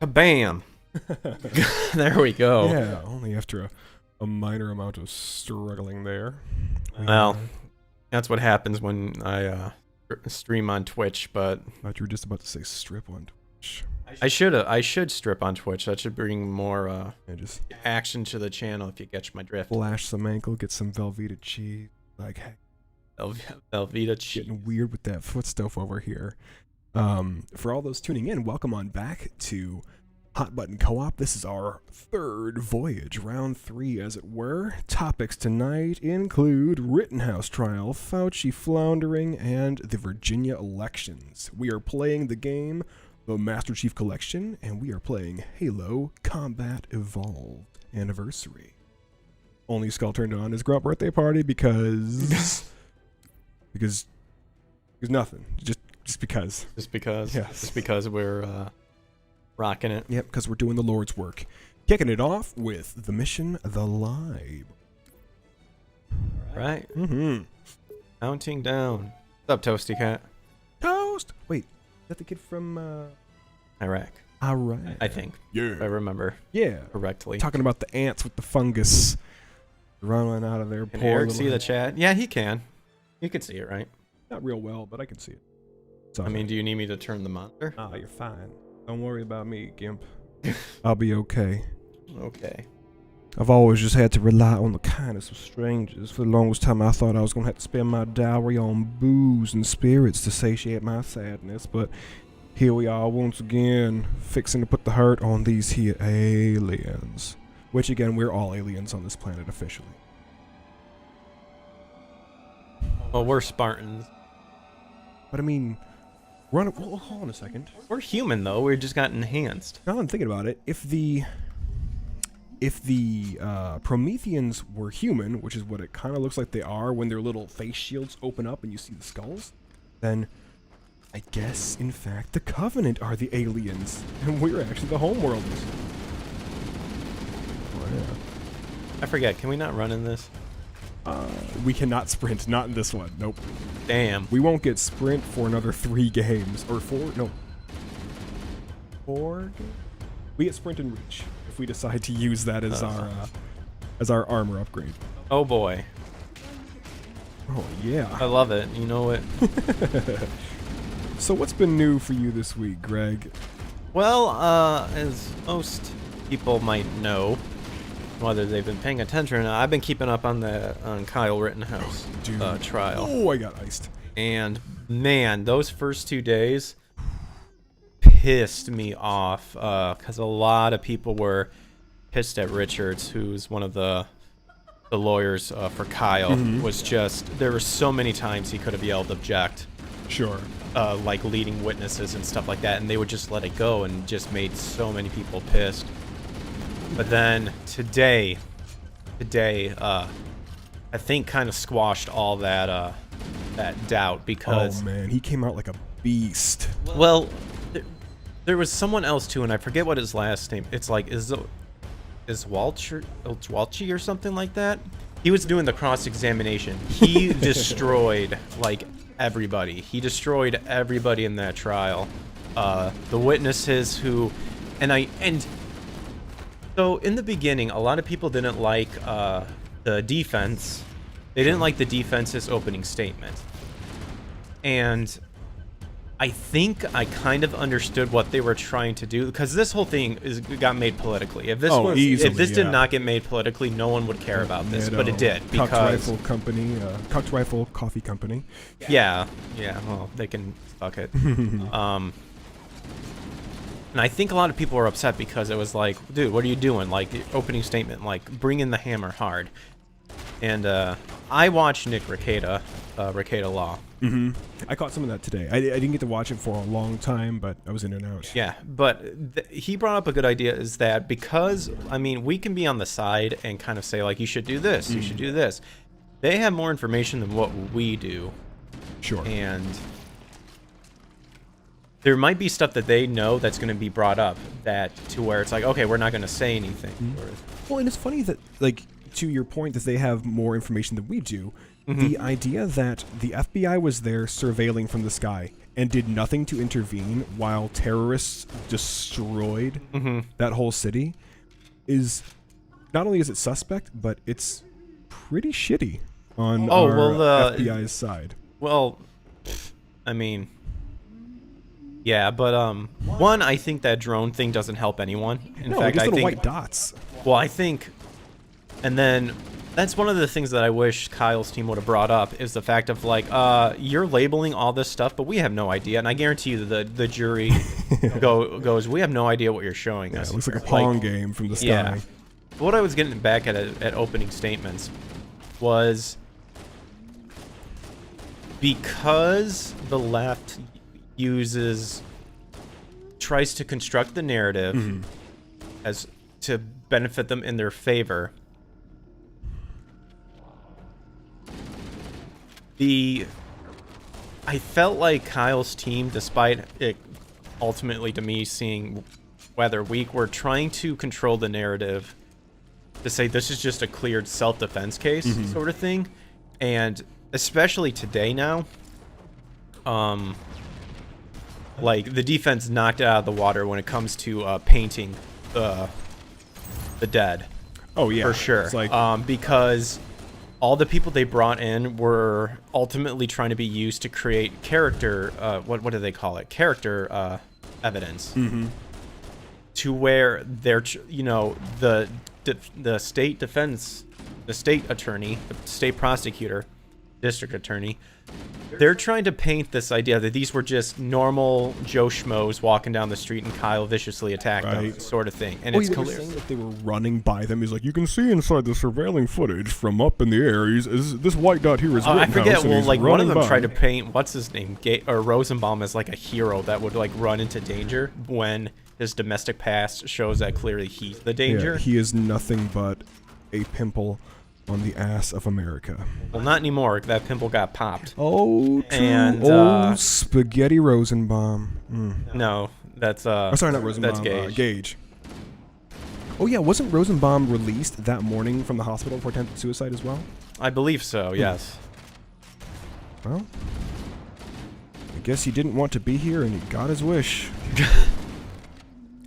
Bam. There we go. Yeah, only after a minor amount of struggling there. Well, that's what happens when I stream on Twitch, but I thought you were just about to say strip on Twitch. I should strip on Twitch. That should bring more Just action to the channel if you catch my drift. flash some ankle, get some Velveeta cheese. Like, hey, Velveeta cheese. getting weird with that foot stuff over here. For all those tuning in, welcome on back to Hot Button Co-op. This is our third voyage, round 3 as it were. Topics tonight include Rittenhouse trial, Fauci floundering, and the Virginia elections. We are playing the game, the Master Chief Collection, and we are playing Halo Combat Evolved Anniversary. Only Skull turned on his girl birthday party because nothing. Just because. Just because. Yes. Just because we're rocking it. Yep, because we're doing the Lord's work. Kicking it off with the mission, The Libe. Right. Mm-hmm. Counting down. What's up, Toasty Cat? Toast! Wait, is that the kid from Iraq. Iraq? I think. Yeah. If I remember Yeah. correctly. Talking about the ants with the fungus running out of their Can poor Eric little see the head. chat? Yeah, he can. You can see it, right? Not real well, but I can see it. So, I mean, do you need me to turn the monitor? oh, you're fine. Don't worry about me, Gimp. I'll be okay. Okay. I've always just had to rely on the kindness of strangers. For the longest time, I thought I was going to have to spend my dowry on booze and spirits to satiate my sadness, but here we are once again, fixing to put the hurt on these here aliens. Which, again, we're all aliens on this planet officially. Well, we're Spartans. But I mean, well, hold on a second. We're human, though. We just got enhanced. Now I'm thinking about it. If the Prometheans were human, which is what it kind of looks like they are when their little face shields open up and you see the skulls, then I guess, in fact, the Covenant are the aliens, and we're actually the homeworlders. Oh, yeah. I forget. Can we not run in this? We cannot sprint, not in this one. Nope. Damn. We won't get sprint for another 3 games. Or 4? No. 4 games? We get sprint and reach if we decide to use that as our armor upgrade. Oh, boy. Oh, yeah. I love it. You know what? So what's been new for you this week, Greg? Well, as most people might know, whether they've been paying attention or not, I've been keeping up on the Kyle Rittenhouse trial. Oh, I got iced. And man, those first 2 days pissed me off because a lot of people were pissed at Richards, who's one of the lawyers for Kyle. Was just, there were so many times he could have yelled object. Sure. Like leading witnesses and stuff like that, and they would just let it go and just made so many people pissed. But then today, I think kind of squashed all that doubt because. Oh man, he came out like a beast. Well, there was someone else too, and I forget what his last name. It's like is Walchi or something like that. He was doing the cross-examination. He destroyed like everybody. He destroyed everybody in that trial. The witnesses who, So in the beginning, a lot of people didn't like the defense. They didn't like the defense's opening statement. And I think I kind of understood what they were trying to do, because this whole thing got made politically. If this did not get made politically, no one would care about this, but it did. Cocked Rifle Company, Cocked Rifle Coffee Company. Yeah, well, they can fuck it. And I think a lot of people were upset because it was like, dude, what are you doing? Like, the opening statement, like, bring in the hammer hard. And I watched Nick Rekieta Law. I caught some of that today. I didn't get to watch it for a long time, but I was in and out. Yeah, but he brought up a good idea, is that because, I mean, we can be on the side and kind of say, like, you should do this, you should do this. They have more information than what we do. Sure. And there might be stuff that they know that's going to be brought up that to where it's like, okay, we're not going to say anything. Well, and it's funny that, like, to your point that they have more information than we do, The idea that the FBI was there surveilling from the sky and did nothing to intervene while terrorists destroyed that whole city is, not only is it suspect, but it's pretty shitty on FBI's side. Well, I mean, yeah, but one, I think that drone thing doesn't help anyone. In fact, just I little think white dots. Well, I think, and then that's one of the things that I wish Kyle's team would have brought up is the fact of like, you're labeling all this stuff, but we have no idea. And I guarantee you that the jury goes, we have no idea what you're showing us. It looks like a Pong game from the sky. Yeah. What I was getting back at opening statements was because the left tries to construct the narrative as to benefit them in their favor. I felt like Kyle's team, despite it ultimately to me seeing whether weak, were trying to control the narrative to say this is just a cleared self-defense case sort of thing. And especially today now, like the defense knocked it out of the water when it comes to painting the dead. Oh yeah, for sure. It's like, because all the people they brought in were ultimately trying to be used to create character. What do they call it? Character evidence. To where they're, the state defense, the state attorney, the state prosecutor, district attorney, they're trying to paint this idea that these were just normal Joe Schmoes walking down the street and Kyle viciously attacked them, sort of thing. And it's clear saying that they were running by them. He's like, you can see inside the surveilling footage from up in the air. This white dot here is Rittenhouse. I forget. Well, like one of them by. tried to paint what's his name, Rosenbaum, as like a hero that would like run into danger when his domestic past shows that clearly he's the danger. Yeah, he is nothing but a pimple on the ass of America. Well, not anymore. That pimple got popped. Oh, true. And Spaghetti Rosenbaum. No, that's oh, sorry, not Rosenbaum. That's Gage. Oh yeah, wasn't Rosenbaum released that morning from the hospital for attempted suicide as well? I believe so. Yes. Well, I guess he didn't want to be here, and he got his wish.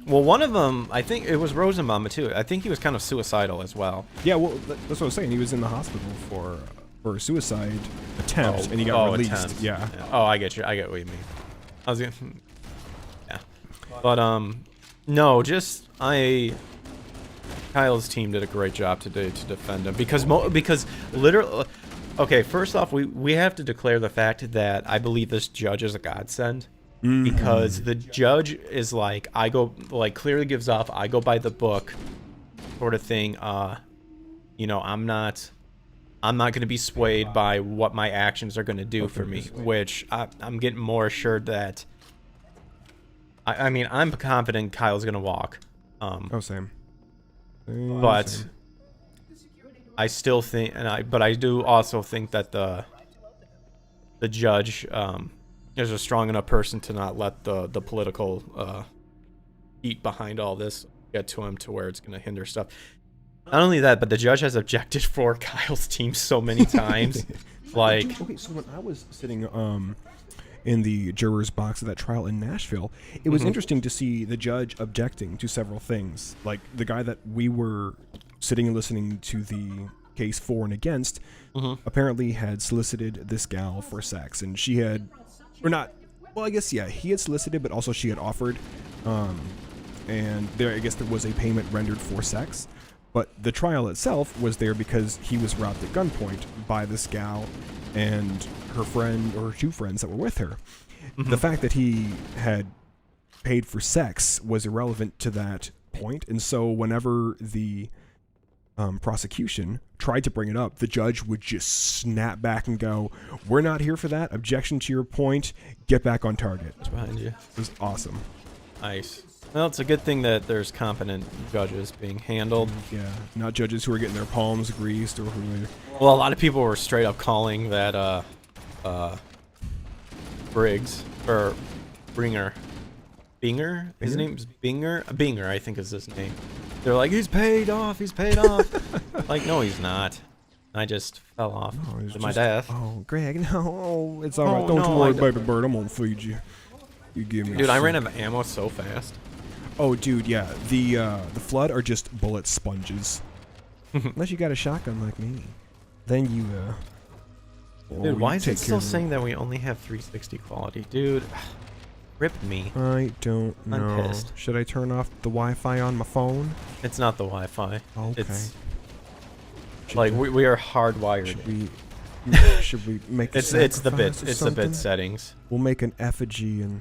Well, one of them, I think it was Rosenbaum too. I think he was kind of suicidal as well. Yeah, well, that's what I was saying. He was in the hospital for a suicide attempt, and he got released. Attempt. Yeah. Oh, I get you. I get what you mean. I was gonna, yeah, but no, just Kyle's team did a great job today to defend him because literally, okay, first off, we have to declare the fact that I believe this judge is a godsend. Because the judge is like, clearly gives off, I go by the book sort of thing. I'm not going to be swayed by what my actions are going to do for me, which I'm getting more assured that, I mean, I'm confident Kyle's going to walk. Same. But same. I still think, but I do also think that the judge, is a strong enough person to not let the political heat behind all this get to him to where it's going to hinder stuff. Not only that, but the judge has objected for Kyle's team so many times. Like, okay, so when I was sitting in the juror's box of that trial in Nashville, it was interesting to see the judge objecting to several things. Like the guy that we were sitting and listening to the case for and against apparently had solicited this gal for sex, and she had. Or not. Well, I guess, yeah, he had solicited, but also she had offered. And I guess there was a payment rendered for sex. But the trial itself was there because he was robbed at gunpoint by this gal and her friend or her two friends that were with her. The fact that he had paid for sex was irrelevant to that point. And so whenever the prosecution tried to bring it up, the judge would just snap back and go, "We're not here for that. Objection to your point. Get back on target." it's behind you. It was awesome. Nice. Well, it's a good thing that there's competent judges being handled. Yeah, not judges who are getting their palms greased or who. Well, a lot of people were straight up calling that Briggs or Binger. His name's Binger, I think is his name. They're like, he's paid off. Like, no, he's not. I just fell off No, to my death. Oh, Greg, no. It's all right. Oh, Don't no, worry, I baby bird. I'm going to feed you. You give me Dude, I some. ran out of ammo so fast. Oh, dude, yeah. The Flood are just bullet sponges. Unless you got a shotgun like me. Then you, Dude, why you is take it care still of them. saying that we only have 360 quality? Dude, rip me. I don't I'm know. pissed. Should I turn off the Wi-Fi on my phone? It's not the Wi-Fi. Okay. It's Should like we- we are hardwired. Should we make a It's the bit sacrifice or it's the bit something? settings. We'll make an effigy in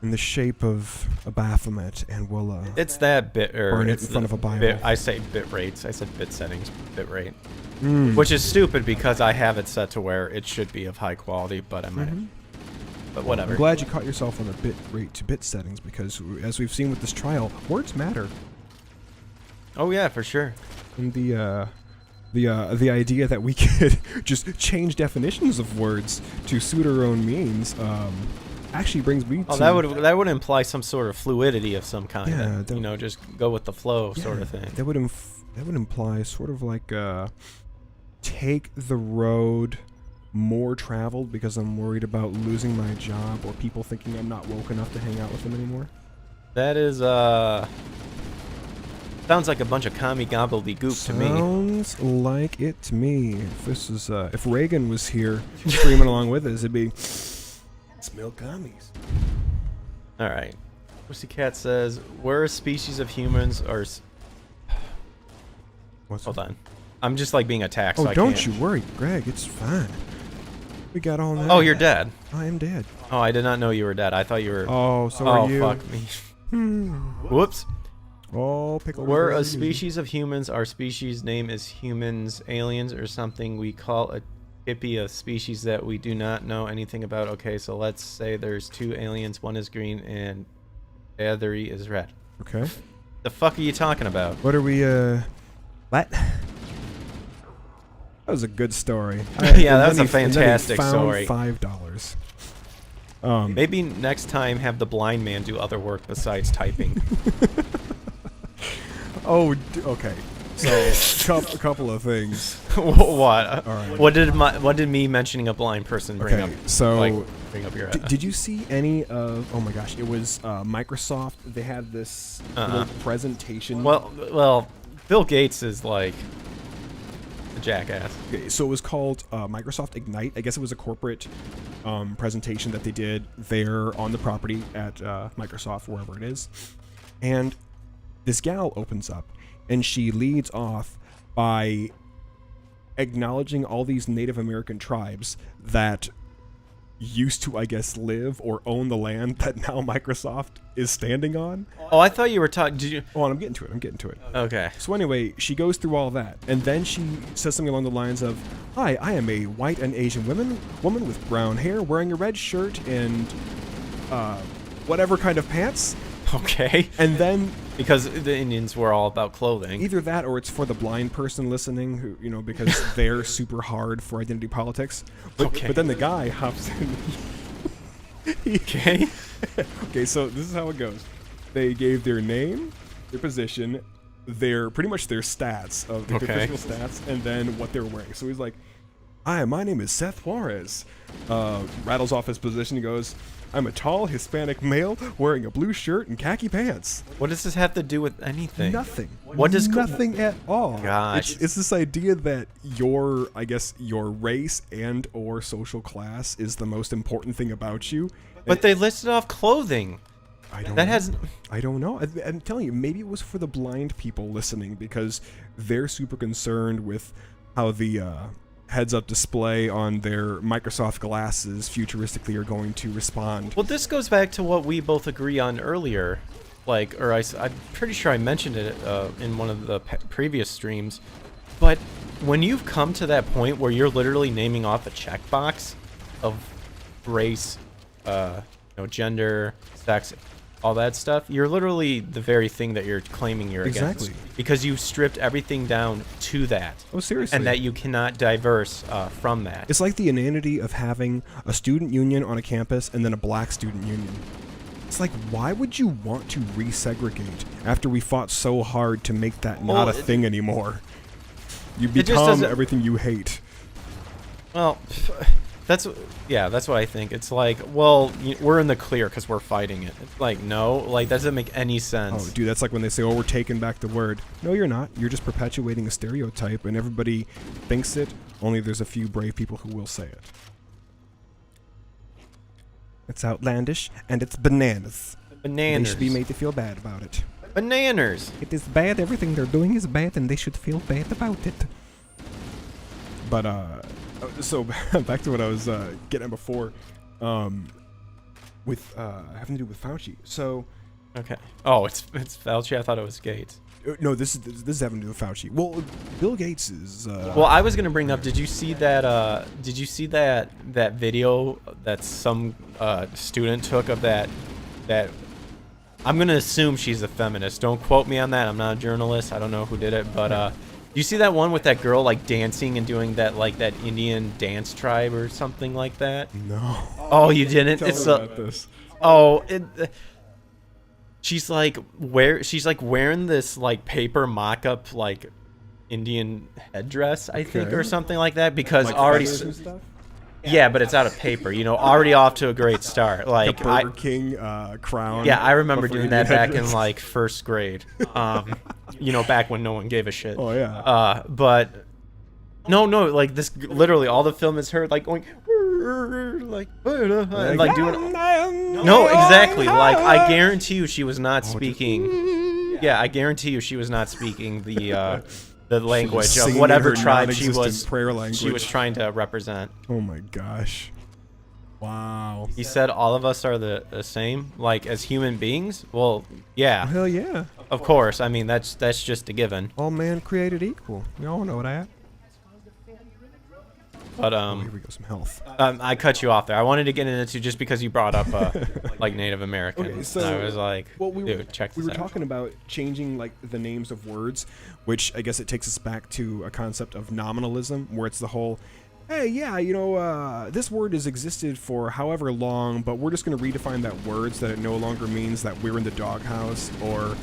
the shape of a Baphomet, and we'll It's that bit or burn it it's in front the of a Bible. Bit, I say bit rates. I said bit settings, bit rate. Mm. Which is stupid because I have it set to where it should be of high quality, but I might. Mhm. But whatever. I'm glad you caught yourself on the bit rate to bit settings, because as we've seen with this trial, words matter. Oh yeah, for sure. And the idea that we could just change definitions of words to suit our own means actually brings me Oh, to that would imply some sort of fluidity of some kind. Yeah, that, that- you know, just go with the flow yeah, sort of thing. That would imply sort of like take the road more traveled because I'm worried about losing my job or people thinking I'm not woke enough to hang out with them anymore. That is sounds like a bunch of commie gobbledygook to me. Sounds like it to me. If this is if Reagan was here streaming along with us, it'd be smell commies. All right. Pussycat says, "We're a species of humans or." Hold on. I'm just like being attacked. Oh, so I don't can't. you worry, Greg. It's fine. We got all that. Oh, you're dead. I am dead. Oh, I did not know you were dead. I thought you were. Oh, so are you? fuck me. Whoops. Oh, pickle. We're a species of humans. Our species name is humans, aliens, or something. We call a hippie a species that we do not know anything about. Okay, so let's say there's two aliens. One is green and the other is red. Okay. The fuck are you talking about? What are we? What? That was a good story. Yeah, that was a fantastic story. $5. Maybe next time have the blind man do other work besides typing. Oh, okay. So, a couple of things. What? All right. What did me mentioning a blind person bring up? Okay, so like, bring up your. did you see any of? Oh my gosh, it was Microsoft. They had this little presentation. Well, Bill Gates is like a jackass. Okay, so it was called Microsoft Ignite. I guess it was a corporate presentation that they did there on the property at Microsoft, wherever it is. And this gal opens up, and she leads off by acknowledging all these Native American tribes that used to, I guess, live or own the land that now Microsoft is standing on. Oh, I thought you were talking. Did you? Oh, and I'm getting to it. Okay. So anyway, she goes through all that, and then she says something along the lines of, "Hi, I am a white and Asian woman with brown hair, wearing a red shirt and whatever kind of pants." Okay. And then Because the Indians were all about clothing. either that, or it's for the blind person listening, who because they're super hard for identity politics. But then the guy hops in. Okay. Okay, so this is how it goes. They gave their name, their position, pretty much their stats of their physical stats, and then what they're wearing. So he's like, "Hi, my name is Seth Juarez." Rattles off his position. He goes, "I'm a tall Hispanic male wearing a blue shirt and khaki pants." What does this have to do with anything? Nothing. What does nothing at all? Gosh. It's this idea that your race and or social class is the most important thing about you. But they listed off clothing. I don't That know. has. I don't know. I'm telling you, maybe it was for the blind people listening, because they're super concerned with how the heads-up display on their Microsoft glasses futuristically are going to respond. Well, this goes back to what we both agree on earlier. I'm pretty sure I mentioned it in one of the previous streams. But when you've come to that point where you're literally naming off a checkbox of race, gender, sex, all that stuff, you're literally the very thing that you're claiming you're Exactly. against. Because you've stripped everything down to that. Oh, seriously. And that you cannot diverse from that. It's like the inanity of having a student union on a campus and then a black student union. It's like, why would you want to resegregate after we fought so hard to make that not a thing anymore? You It just become doesn't- everything you hate. Well, that's what I think. It's like, well, we're in the clear because we're fighting it. It's like, no, like, that doesn't make any sense. Oh, dude, that's like when they say, oh, we're taking back the word. No, you're not. You're just perpetuating a stereotype, and everybody thinks it, only there's a few brave people who will say it. It's outlandish, and it's bananas. Bananas. They should be made to feel bad about it. Bananas. It is bad. Everything they're doing is bad, and they should feel bad about it. But, so back to what I was getting at before, with having to do with Fauci. So, Okay. Oh, it's Fauci. I thought it was Gates. no, this is having to do with Fauci. Well, Bill Gates is. Well, I was gonna bring up. Did you see that? That video that some student took of that? I'm gonna assume she's a feminist. Don't quote me on that. I'm not a journalist. I don't know who did it, but you see that one with that girl like dancing and doing that like that Indian dance tribe or something like that? No. Oh, you didn't? Tell It's me about this. Oh, she's like wearing this like paper mock-up like Indian headdress, I think, or something like that, because Like already feathers and stuff? yeah, but it's out of paper, already off to a great start. Like The Burger King crown. yeah, I remember of doing Indian that back in headdress. like first grade. Back when no one gave a shit. Oh yeah. But no, like this literally all the film is her like going like and, like doing no, exactly. Like I guarantee you she was not speaking. Yeah, I guarantee you she was not speaking the language of singing whatever her tribe she non-existent prayer was language. trying to represent. Oh my gosh. Wow. He said all of us are the same, like as human beings. Well, yeah, Hell yeah. of course. I mean that's just a given. All man created equal. We all know that. But Oh, here we go. Some health. I cut you off there. I wanted to get into just because you brought up like Native American. Okay, so and I was like, dude, check we this were out. talking about changing like the names of words, which I guess it takes us back to a concept of nominalism, where it's the whole, hey, yeah, this word has existed for however long, but we're just going to redefine that word so that it no longer means that we're in the doghouse, or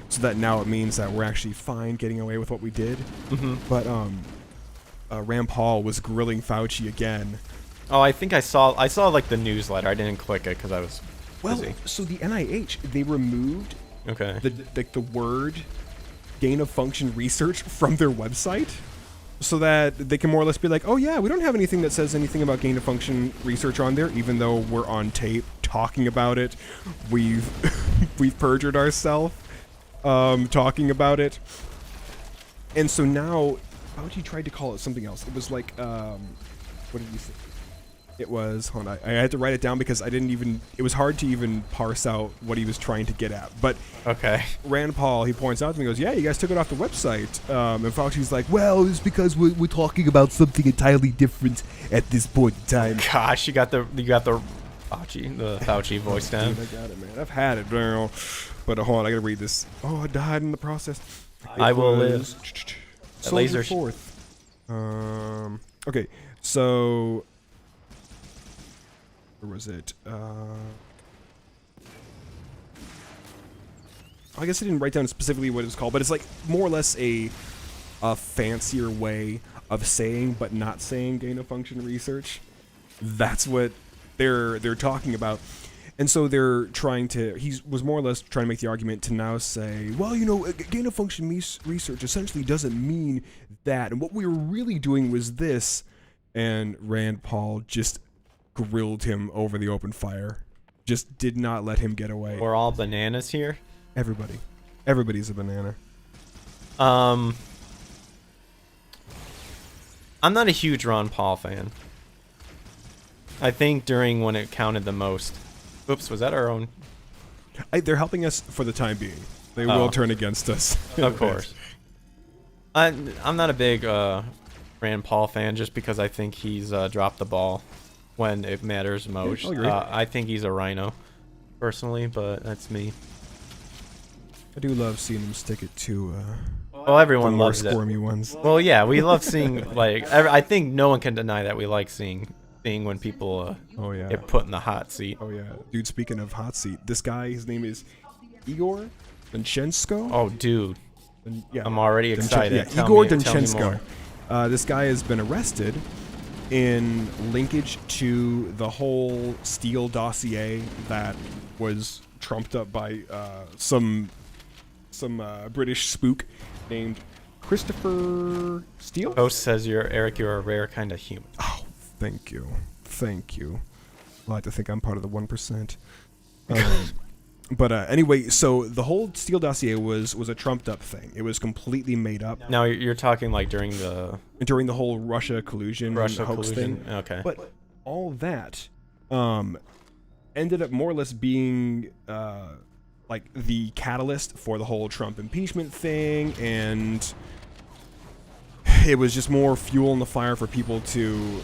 so that now it means that we're actually fine getting away with what we did. Mm-hmm. But Rand Paul was grilling Fauci again. Oh, I think I saw like the newsletter. I didn't click it because I was busy. So the NIH, they removed Okay. the word gain of function research from their website, so that they can more or less be like, oh yeah, we don't have anything that says anything about gain of function research on there, even though we're on tape talking about it. We've perjured ourselves talking about it. And so now Fauci tried to call it something else. It was like what did he say? It was, hold on, I had to write it down because it was hard to even parse out what he was trying to get at. But Okay. Rand Paul, he points out to me, he goes, yeah, you guys took it off the website. And Fauci's like, well, it's because we're talking about something entirely different at this point in time. Gosh, you got the Fauci voice down. Dude, I got it, man. I've had it, now. But hold on, I gotta read this. Oh, I died in the process. I will live. That Soldier laser 4th. Okay, so where was it? I guess I didn't write down specifically what it was called, but it's like more or less a fancier way of saying but not saying gain of function research. That's what they're talking about. And so they're trying to, he was more or less trying to make the argument to now say, well, gain of function research essentially doesn't mean that. And what we were really doing was this. And Rand Paul just grilled him over the open fire. Just did not let him get away. We're all bananas here. Everybody's a banana. I'm not a huge Ron Paul fan. I think during when it counted the most. Oops, was that our own? They're helping us for the time being. They Oh. will turn against us. Of course. I'm not a big Rand Paul fan just because I think he's dropped the ball when it matters most. I'll agree. I think he's a rhino, personally, but that's me. I do love seeing them stick it to Well, the everyone more loves it. squirmy ones. Well, yeah, we love seeing I think no one can deny that we like seeing when people Oh yeah. get put in the hot seat. Oh yeah. Dude, speaking of hot seat, this guy, his name is Igor Danchenko. Oh, dude, And, yeah. I'm already excited. Yeah, Tell Igor me more. Danchenko. this guy has been arrested in linkage to the whole Steele dossier that was trumped up by some British spook named Christopher Steele. Host says you're a rare kind of human. Oh, thank you. I like to think I'm part of the 1%. But anyway, so the whole Steele dossier was a trumped up thing. It was completely made up. Now you're talking like during the whole Russia collusion hoax thing. Okay. But all that ended up more or less being like the catalyst for the whole Trump impeachment thing, and it was just more fuel in the fire for people to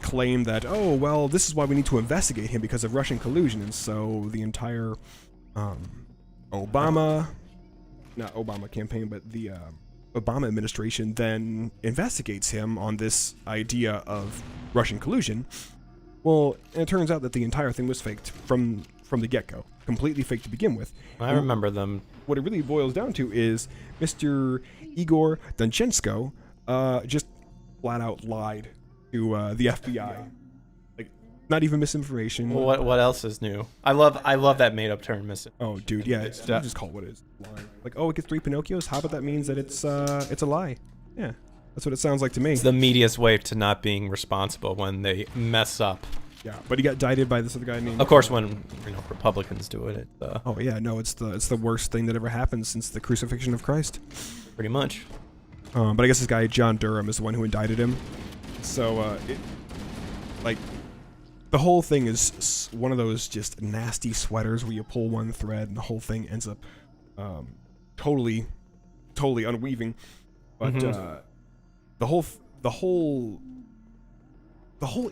claim that, oh, well, this is why we need to investigate him because of Russian collusion. And so the entire Obama campaign, but the Obama administration then investigates him on this idea of Russian collusion. Well, and it turns out that the entire thing was faked from the get-go, completely faked to begin with. I remember them. What it really boils down to is Mr. Igor Danchenko just flat out lied to the FBI. Like, not even misinformation. What else is new? I love that made up term, misinformation. Oh, dude, yeah, it's just call it what it is. Lying. Like, oh, it gets 3 Pinocchios. How about that means that it's a lie? Yeah, that's what it sounds like to me. It's the media's way to not being responsible when they mess up. Yeah, but he got indicted by this other guy named. Of course, when Republicans do it, oh yeah, no, it's the worst thing that ever happened since the crucifixion of Christ. Pretty much. But I guess this guy John Durham is the one who indicted him. So the whole thing is one of those just nasty sweaters where you pull one thread and the whole thing ends up totally unweaving. But the whole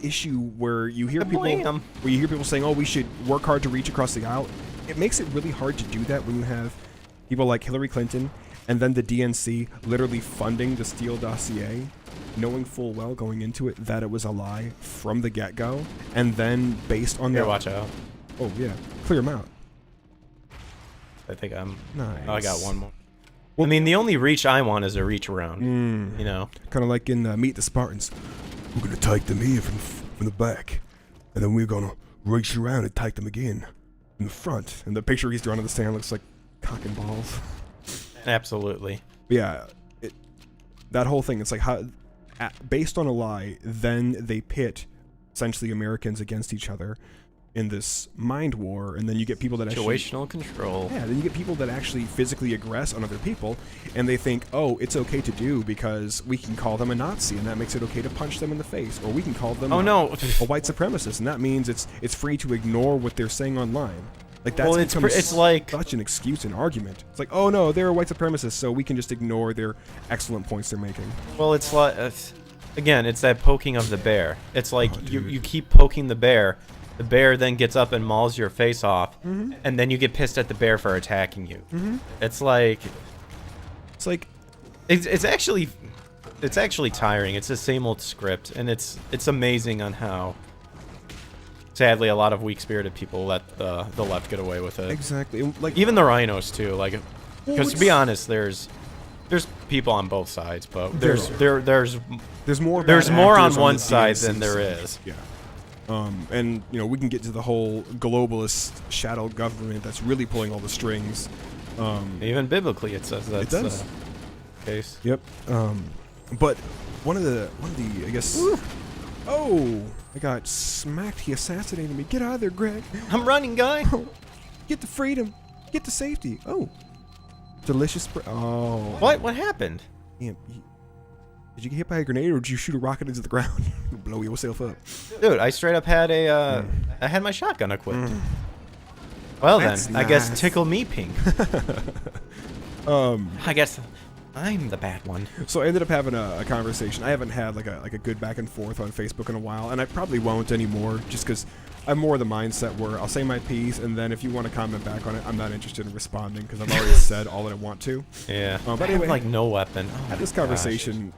issue where you hear people saying, "Oh, we should work hard to reach across the aisle," it makes it really hard to do that when you have people like Hillary Clinton and then the DNC literally funding the Steele dossier, knowing full well going into it that it was a lie from the get-go, and then based on that. Watch out. Oh yeah, clear them out. I think I'm. Nice. Oh, I got one more. Well, I mean, the only reach I want is a reach around. You know, kind of like in Meet the Spartans. We're gonna take them here from the back, and then we're gonna reach around and take them again in the front. And the picture he's drawing on the stand looks like cock and balls. Absolutely. But yeah, that whole thing. It's like how, based on a lie, then they pit essentially Americans against each other in this mind war, and then you get people that actually situational control. Yeah, then you get people that actually physically aggress on other people, and they think, oh, it's okay to do because we can call them a Nazi, and that makes it okay to punch them in the face, or we can call them a white supremacist, and that means it's free to ignore what they're saying online. Like that's it's like such an excuse and argument. It's like, oh no, they're a white supremacist, so we can just ignore their excellent points they're making. Well, it's like again, it's that poking of the bear. It's like you keep poking the bear. The bear then gets up and mauls your face off, and then you get pissed at the bear for attacking you. It's actually tiring. It's the same old script, and it's amazing on how sadly a lot of weak-spirited people let the left get away with it. Exactly. Like even the rhinos too. Like, because to be honest, there's people on both sides, but there's more on one side than there is. Yeah. And we can get to the whole globalist shadow government that's really pulling all the strings. Even biblically, it says that's the case. Yep. But one of the I guess. Ooh. Oh, I got smacked. He assassinated me. Get out of there, Greg. I'm running, guy. Oh, get to freedom. Get to safety. Oh, delicious. Oh. What happened? Yeah, did you get hit by a grenade, or did you shoot a rocket into the ground? Blow yourself up. Dude, I straight up had I had my shotgun equipped. Well that's then, nice. I guess tickle me pink. I guess I'm the bad one. So I ended up having a conversation. I haven't had like a good back and forth on Facebook in a while, and I probably won't anymore, just because I'm more of the mindset where I'll say my piece, and then if you want to comment back on it, I'm not interested in responding because I've already said all that I want to. Yeah. But anyway, I have like no weapon. I had this conversation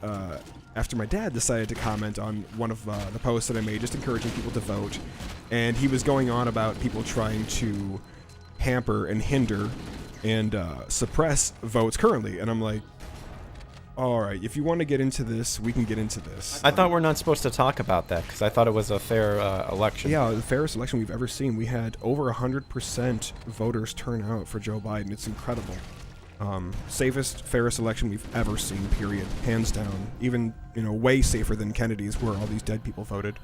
after my dad decided to comment on one of the posts that I made, just encouraging people to vote, and he was going on about people trying to hamper and hinder and suppress votes currently, and I'm like, All right, if you want to get into this, we can get into this. I thought we're not supposed to talk about that because I thought it was a fair election. Yeah, the fairest election we've ever seen. We had over 100% voters turn out for Joe Biden. It's incredible. Safest, fairest election we've ever seen, period. Hands down. Even, way safer than Kennedy's where all these dead people voted.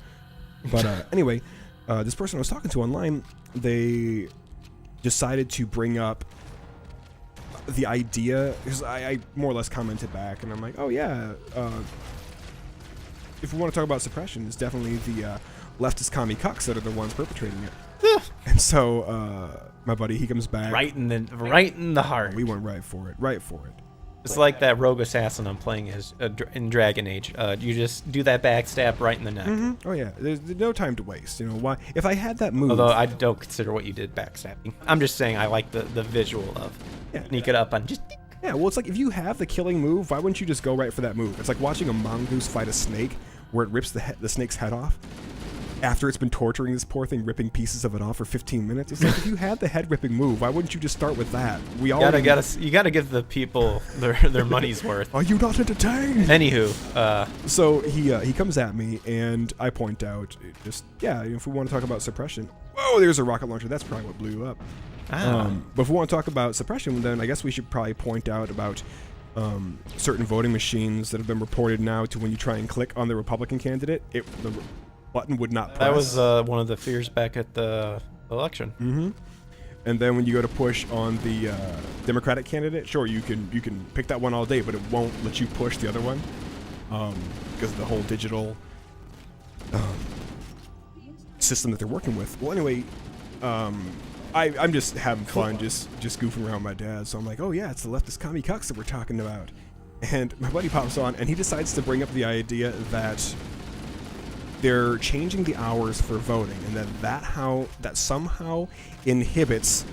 But anyway, this person I was talking to online, they decided to bring up the idea, because I more or less commented back, and I'm like, oh yeah, if we want to talk about suppression, it's definitely the leftist commie cucks that are the ones perpetrating it. And so my buddy, he comes back. Right in the heart. We went right for it. It's like that rogue assassin I'm playing as in Dragon Age. You just do that backstab right in the neck. Mm-hmm. Oh yeah, there's no time to waste. Why? If I had that move. Although I don't consider what you did backstabbing. I'm just saying I like the visual of sneak it up and just. Yeah, well, it's like if you have the killing move, why wouldn't you just go right for that move? It's like watching a mongoose fight a snake, where it rips the snake's head off after it's been torturing this poor thing, ripping pieces of it off for 15 minutes. It's like if you had the head ripping move, why wouldn't you just start with that? You gotta give the people their money's worth. Are you not entertained? Anywho, so he comes at me, and I point out, if we want to talk about suppression, whoa, there's a rocket launcher. That's probably what blew up. But if we want to talk about suppression, then I guess we should probably point out about certain voting machines that have been reported now to when you try and click on the Republican candidate, the button would not press. That was one of the fears back at the election. Mm-hmm. And then when you go to push on the Democratic candidate, sure, you can pick that one all day, but it won't let you push the other one because of the whole digital system that they're working with. Well, anyway, I'm just having fun, just goofing around with my dad. So I'm like, oh yeah, it's the leftist commie cucks that we're talking about. And my buddy pops on, and he decides to bring up the idea that they're changing the hours for voting, and that somehow inhibits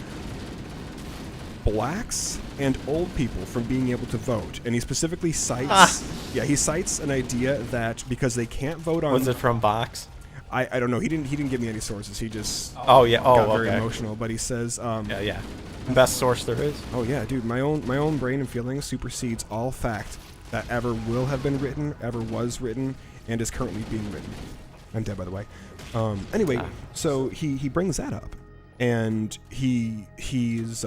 blacks and old people from being able to vote. And he specifically cites, he cites an idea that because they can't vote on. Was it from Vox? I don't know. He didn't give me any sources. He just got very emotional. But he says, best source there is. Oh yeah, dude. My own brain and feelings supersedes all fact that ever will have been written, ever was written, and is currently being written. I'm dead, by the way. Anyway, so he brings that up, and he's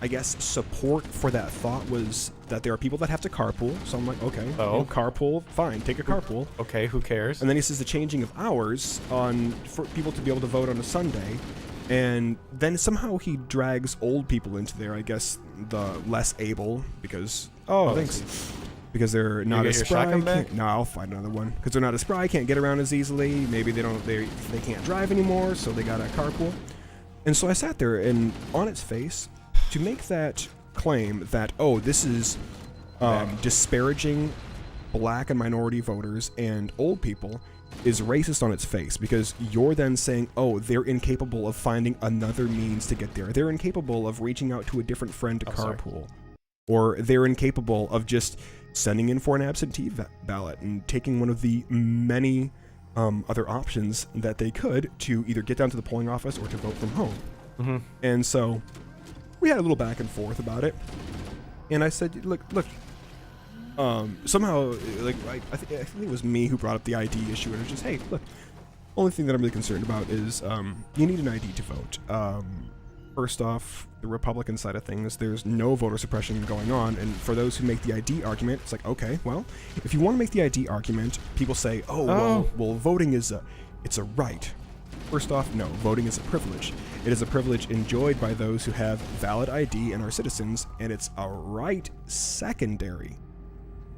I guess support for that thought was that there are people that have to carpool. So I'm like, okay, carpool, fine, take a carpool. Okay, who cares? And then he says the changing of hours for people to be able to vote on a Sunday, and then somehow he drags old people into there. I guess the less able because thanks. Because they're not as spry. No, I'll find another one. Because they're not as spry, can't get around as easily. Maybe they can't drive anymore, so they got a carpool. And so I sat there, and on its face, to make that claim that this is disparaging black and minority voters and old people is racist on its face, because you're then saying, they're incapable of finding another means to get there. They're incapable of reaching out to a different friend to carpool. Or they're incapable of just sending in for an absentee ballot and taking one of the many other options that they could to either get down to the polling office or to vote from home. Mm-hmm. And so we had a little back and forth about it. And I said, look, somehow, I think it was me who brought up the ID issue. And it was just, hey, look, only thing that I'm really concerned about is you need an ID to vote. First off, the Republican side of things, there's no voter suppression going on, and for those who make the ID argument, it's like, okay, well, if you want to make the ID argument, people say, well, voting is it's a right. First off, no, voting is a privilege. It is a privilege enjoyed by those who have valid ID and are citizens, and it's a right secondary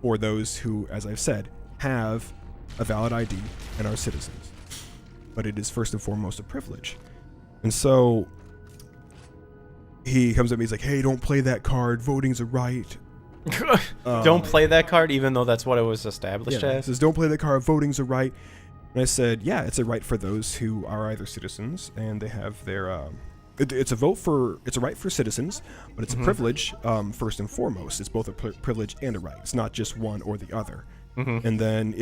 for those who, as I've said, have a valid ID and are citizens. But it is first and foremost a privilege. And so he comes at me, he's like, hey, don't play that card, voting's a right. Don't play that card, even though that's what it was established as? He says, don't play that card, voting's a right. And I said, yeah, it's a right for those who are either citizens and they have their, it's a right for citizens, but it's a privilege, first and foremost. It's both a privilege and a right. It's not just one or the other. Mm-hmm. And then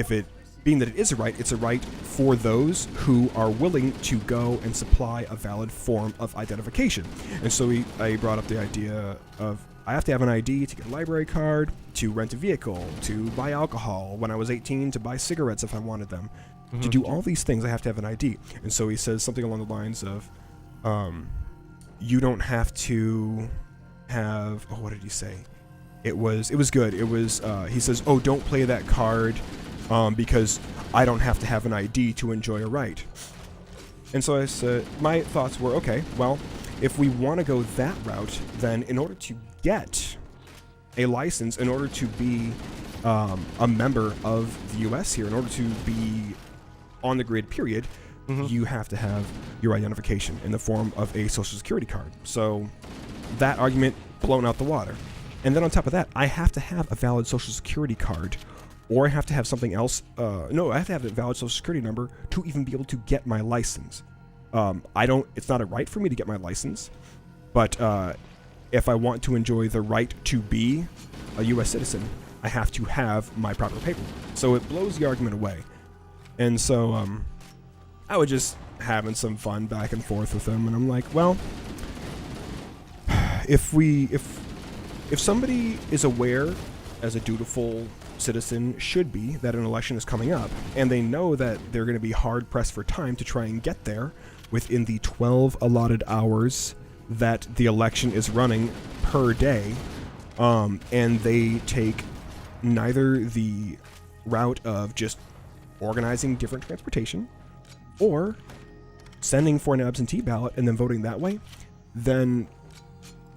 being that it is a right, it's a right for those who are willing to go and supply a valid form of identification. And so I brought up the idea of I have to have an ID to get a library card, to rent a vehicle, to buy alcohol when I was 18, to buy cigarettes if I wanted them. To do all these things, I have to have an ID. And so he says something along the lines of, you don't have to have, oh, what did he say? It was good. It was, he says, oh, don't play that card because I don't have to have an ID to enjoy a right. And so I said, my thoughts were, okay, well, if we want to go that route, then in order to get a license, in order to be a member of the U.S. here, in order to be on the grid, period, you have to have your identification in the form of a social security card. So that argument blown out the water. And then on top of that, I have to have a valid social security card, or I have to have something else. No, I have to have a valid social security number to even be able to get my license. It's not a right for me to get my license, but if I want to enjoy the right to be a U.S. citizen, I have to have my proper paperwork. So it blows the argument away. And so I was just having some fun back and forth with him, and I'm like, well, if somebody is aware, as a dutiful citizen should be, that an election is coming up, and they know that they're going to be hard pressed for time to try and get there within the 12 allotted hours that the election is running per day, and they take neither the route of just organizing different transportation or sending for an absentee ballot and then voting that way, then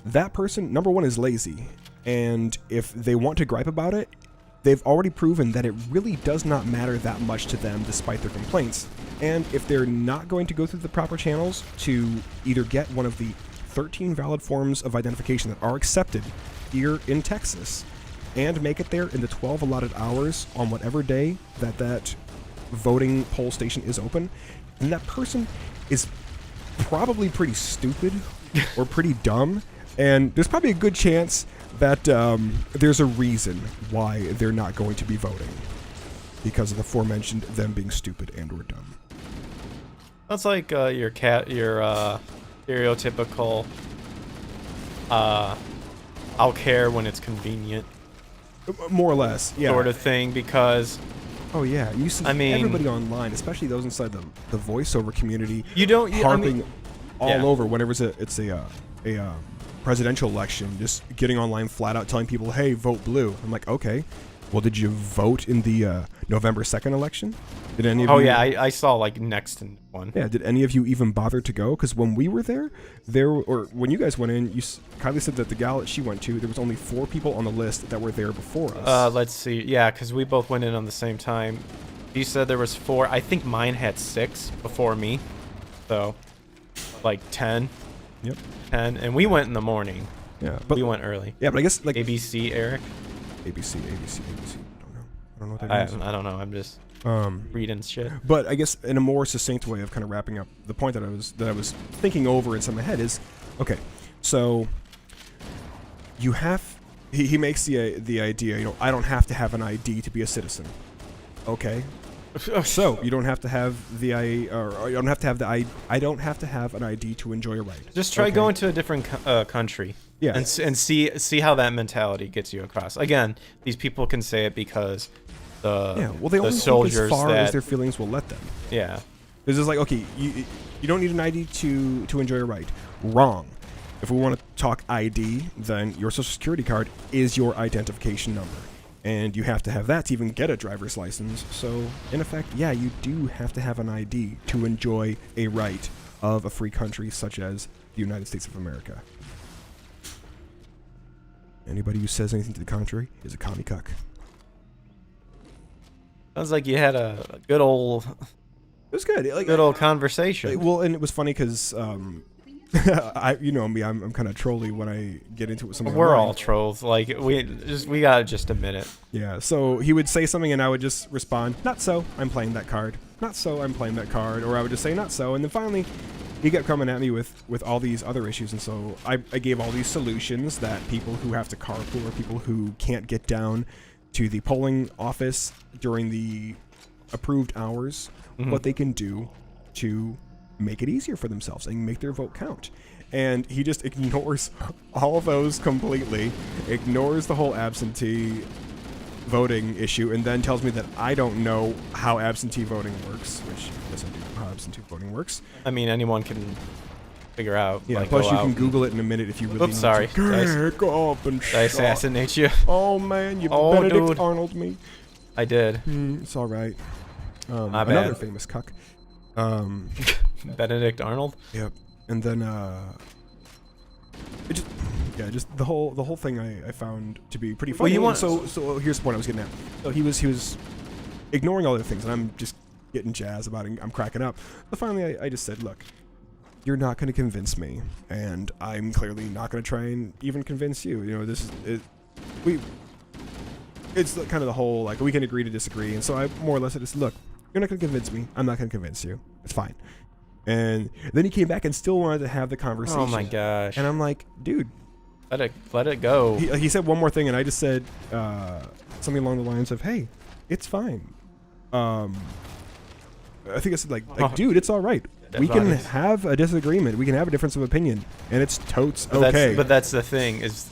that person, number one, is lazy. And if they want to gripe about it, they've already proven that it really does not matter that much to them despite their complaints. And if they're not going to go through the proper channels to either get one of the 13 valid forms of identification that are accepted here in Texas and make it there in the 12 allotted hours on whatever day that voting poll station is open, then that person is probably pretty stupid or pretty dumb. And there's probably a good chance that there's a reason why they're not going to be voting, because of the aforementioned them being stupid and or dumb. That's like your stereotypical I'll care when it's convenient. More or less, yeah. Sort of thing, because oh yeah, you see everybody online, especially those inside the voiceover community, harping all over whenever it's a presidential election, just getting online flat out telling people, hey, vote blue. I'm like, okay, well, did you vote in the November 2nd election? Did any of you? Yeah, I saw like next in one. Yeah, did any of you even bother to go? Because when we were there, or when you guys went in, Kylie said that the gal that she went to, there was only 4 people on the list that were there before us. Let's see. Yeah, because we both went in on the same time. You said there was 4. I think mine had 6 before me. So, like 10. Yep. 10, and we went in the morning. Yeah, but we went early. Yeah, but I guess like ABC, Eric. ABC. I don't know what that means. I don't know. I'm just reading shit. But I guess in a more succinct way of kind of wrapping up the point that I was thinking over inside my head is, okay, so you have he makes the idea, I don't have to have an ID to be a citizen. Okay. So you don't have to have the I don't have to have I don't have to have an ID to enjoy a right. Just try going to a different country. Yeah. And see how that mentality gets you across. Again, these people can say it because they only soldiers think as far as their feelings will let them. Yeah. It's just like, okay, you don't need an ID to enjoy a right. Wrong. If we want to talk ID, then your social security card is your identification number. And you have to have that to even get a driver's license. So, in effect, yeah, you do have to have an ID to enjoy a right of a free country such as the United States of America. Anybody who says anything to the contrary is a commie cuck. Sounds like you had a good old... It was good. Good old conversation. Well, and it was funny because... you know me, I'm kind of trolly when I get into it with something. We're all trolls. Like we gotta just admit it. Yeah. So he would say something and I would just respond, "Not so. I'm playing that card. Not so. I'm playing that card." Or I would just say, "Not so." And then finally, he kept coming at me with all these other issues. And so I gave all these solutions that people who have to carpool or people who can't get down to the polling office during the approved hours, what they can do to make it easier for themselves and make their vote count. And he just ignores all of those completely, ignores the whole absentee voting issue, and then tells me that I don't know how absentee voting works, which I guess I do know how absentee voting works. I mean, anyone can figure out. Yeah, like, plus go you out can and- Google it in a minute if you really Oops, sorry. Go up and Did I assassinate you? Oh, man, you Oh, Benedict dude. Arnold me. I did. It's all right. My Another bad. famous cuck. Benedict Arnold. Yep. And then it just the whole thing I found to be pretty funny. you want- so here's the point I was getting at. So he was ignoring all the things, and I'm just getting jazzed about it. I'm cracking up. But finally, I just said, look, you're not going to convince me, and I'm clearly not going to try and even convince you. You know, this is it. It's kind of the whole, like, we can agree to disagree. And so I more or less just, look, you're not going to convince me. I'm not going to convince you. It's fine. And then he came back and still wanted to have the conversation. Oh my gosh. And I'm like, dude. Let it go. He said one more thing, and I just said something along the lines of, hey, it's fine. I think I said, like dude, it's all right. We can have a disagreement. We can have a difference of opinion. And it's totes okay. But that's the thing, is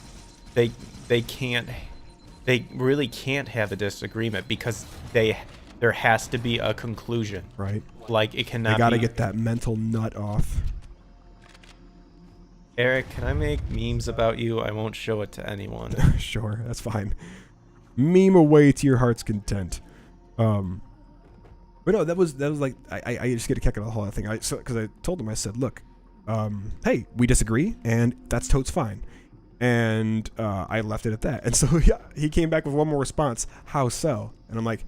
they really can't have a disagreement because there has to be a conclusion. Right. Like, it cannot I gotta be... get that mental nut off. Eric, can I make memes about you? I won't show it to anyone. Sure, that's fine. Meme away to your heart's content. But no, that was like I just get a kick out of the whole thing. Because I told him, I said, look, hey, we disagree, and that's totes fine. And I left it at that. And so he came back with one more response. How so? And I'm like,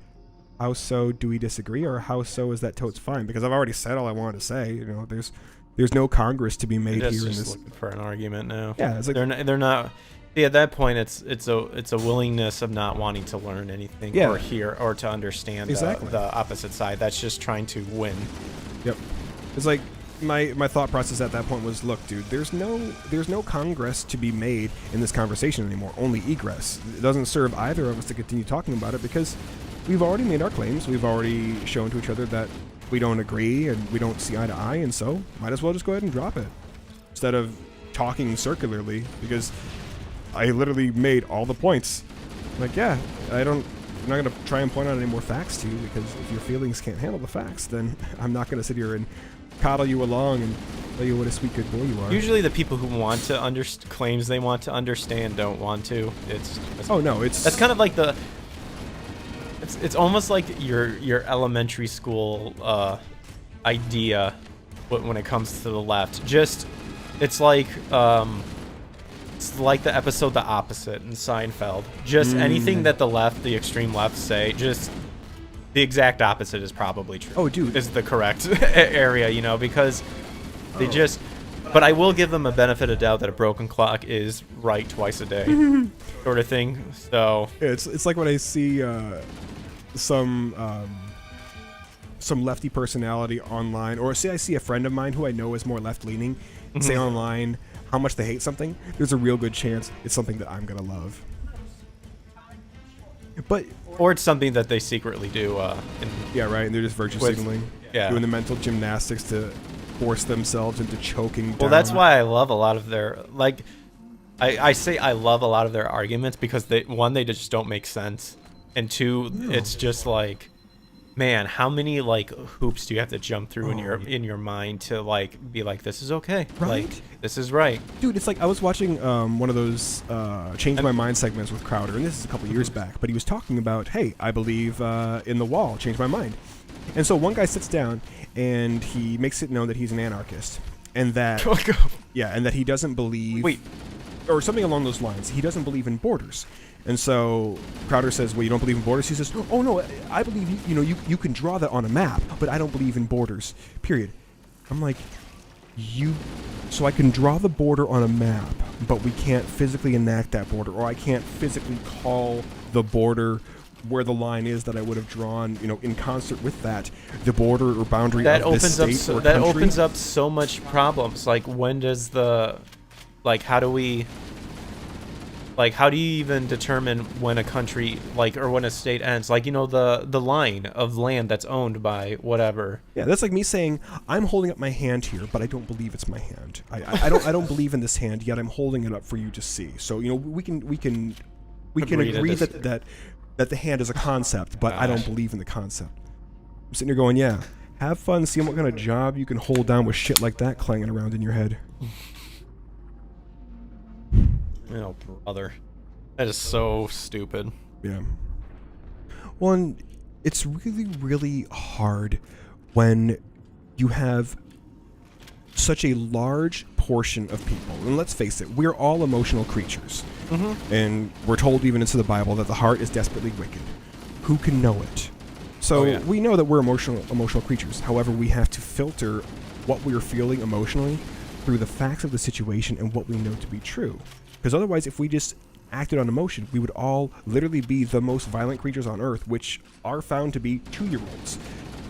how so do we disagree, or how so is that totes fine? Because I've already said all I wanted to say. You know, there's no Congress to be made They're here in just this. looking for an argument now. Yeah, it's like they're not. Yeah, at that point, it's a willingness of not wanting to learn anything or hear or to understand the opposite side. That's just trying to win. Yep. It's like my thought process at that point was, look, dude, there's no Congress to be made in this conversation anymore. Only egress. It doesn't serve either of us to continue talking about it because we've already made our claims. We've already shown to each other that we don't agree and we don't see eye to eye, and so might as well just go ahead and drop it instead of talking circularly, because I literally made all the points. Like, yeah, I'm not going to try and point out any more facts to you, because if your feelings can't handle the facts, then I'm not going to sit here and coddle you along and tell you what a sweet good boy you are. Usually the people who want to claims they want to understand don't want to. That's kind of like the... It's almost like your elementary school idea when it comes to the left. Just, it's like the episode The Opposite in Seinfeld. Just anything that the extreme left say, just the exact opposite is probably true. Oh, dude. Is the correct area, you know, because they just... But I will give them a benefit of doubt that a broken clock is right twice a day, sort of thing. So... Yeah, it's like when I see... some lefty personality online, or say I see a friend of mine who I know is more left-leaning say online how much they hate something, there's a real good chance it's something that I'm gonna love. Or it's something that they secretly do. Yeah, right, and they're just virtue signaling, doing the mental gymnastics to force themselves into choking down. Well, that's why I love a lot of their, like, I say I love a lot of their arguments, because they just don't make sense. And two, it's just like, man, how many like hoops do you have to jump through in your mind to like be like, this is okay, right? Like, this is right, dude. It's like I was watching one of those Change My Mind segments with Crowder, and this is a couple years back, but he was talking about, hey, I believe in the wall, change my mind. And so one guy sits down and he makes it known that he's an anarchist, and that and that he doesn't believe or something along those lines. He doesn't believe in borders. And so Crowder says, well, you don't believe in borders? He says, oh, no, I believe, you can draw that on a map, but I don't believe in borders, period. I'm like, so I can draw the border on a map, but we can't physically enact that border, or I can't physically call the border where the line is that I would have drawn, in concert with that, the border or boundary of this state or country. That opens up so much problems. Like, when does how do we... Like, how do you even determine when a country, like, or when a state ends? Like, you know, the line of land that's owned by whatever. Yeah, that's like me saying I'm holding up my hand here, but I don't believe it's my hand. I don't believe in this hand, yet I'm holding it up for you to see. So you know we can agree that the hand is a concept, but I don't believe in the concept. I'm sitting here going, yeah, have fun seeing what kind of job you can hold down with shit like that clanging around in your head. Oh, brother. That is so stupid. Yeah. Well, and it's really, really hard when you have such a large portion of people. And let's face it, we're all emotional creatures. Mm-hmm. And we're told even into the Bible that the heart is desperately wicked. Who can know it? So we know that we're emotional creatures. However, we have to filter what we're feeling emotionally through the facts of the situation and what we know to be true. Because otherwise, if we just acted on emotion, we would all literally be the most violent creatures on Earth, which are found to be 2-year-olds.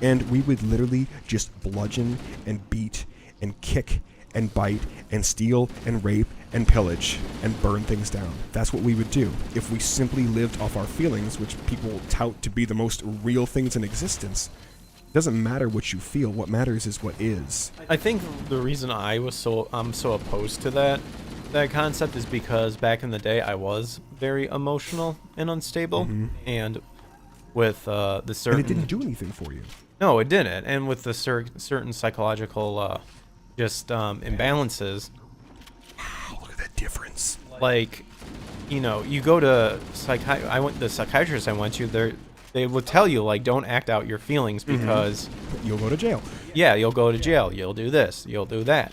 And we would literally just bludgeon and beat and kick and bite and steal and rape and pillage and burn things down. That's what we would do if we simply lived off our feelings, which people tout to be the most real things in existence. It doesn't matter what you feel. What matters is what is. I think the reason I'm so opposed to that concept is because back in the day I was very emotional and unstable, and with the certain... And it didn't do anything for you. No, it didn't. And with the certain psychological imbalances... Wow, look at that difference. Like, you know, you go to the psychiatrist I went to, they would tell you, like, don't act out your feelings because... You'll go to jail. Yeah, you'll go to jail. You'll do this. You'll do that.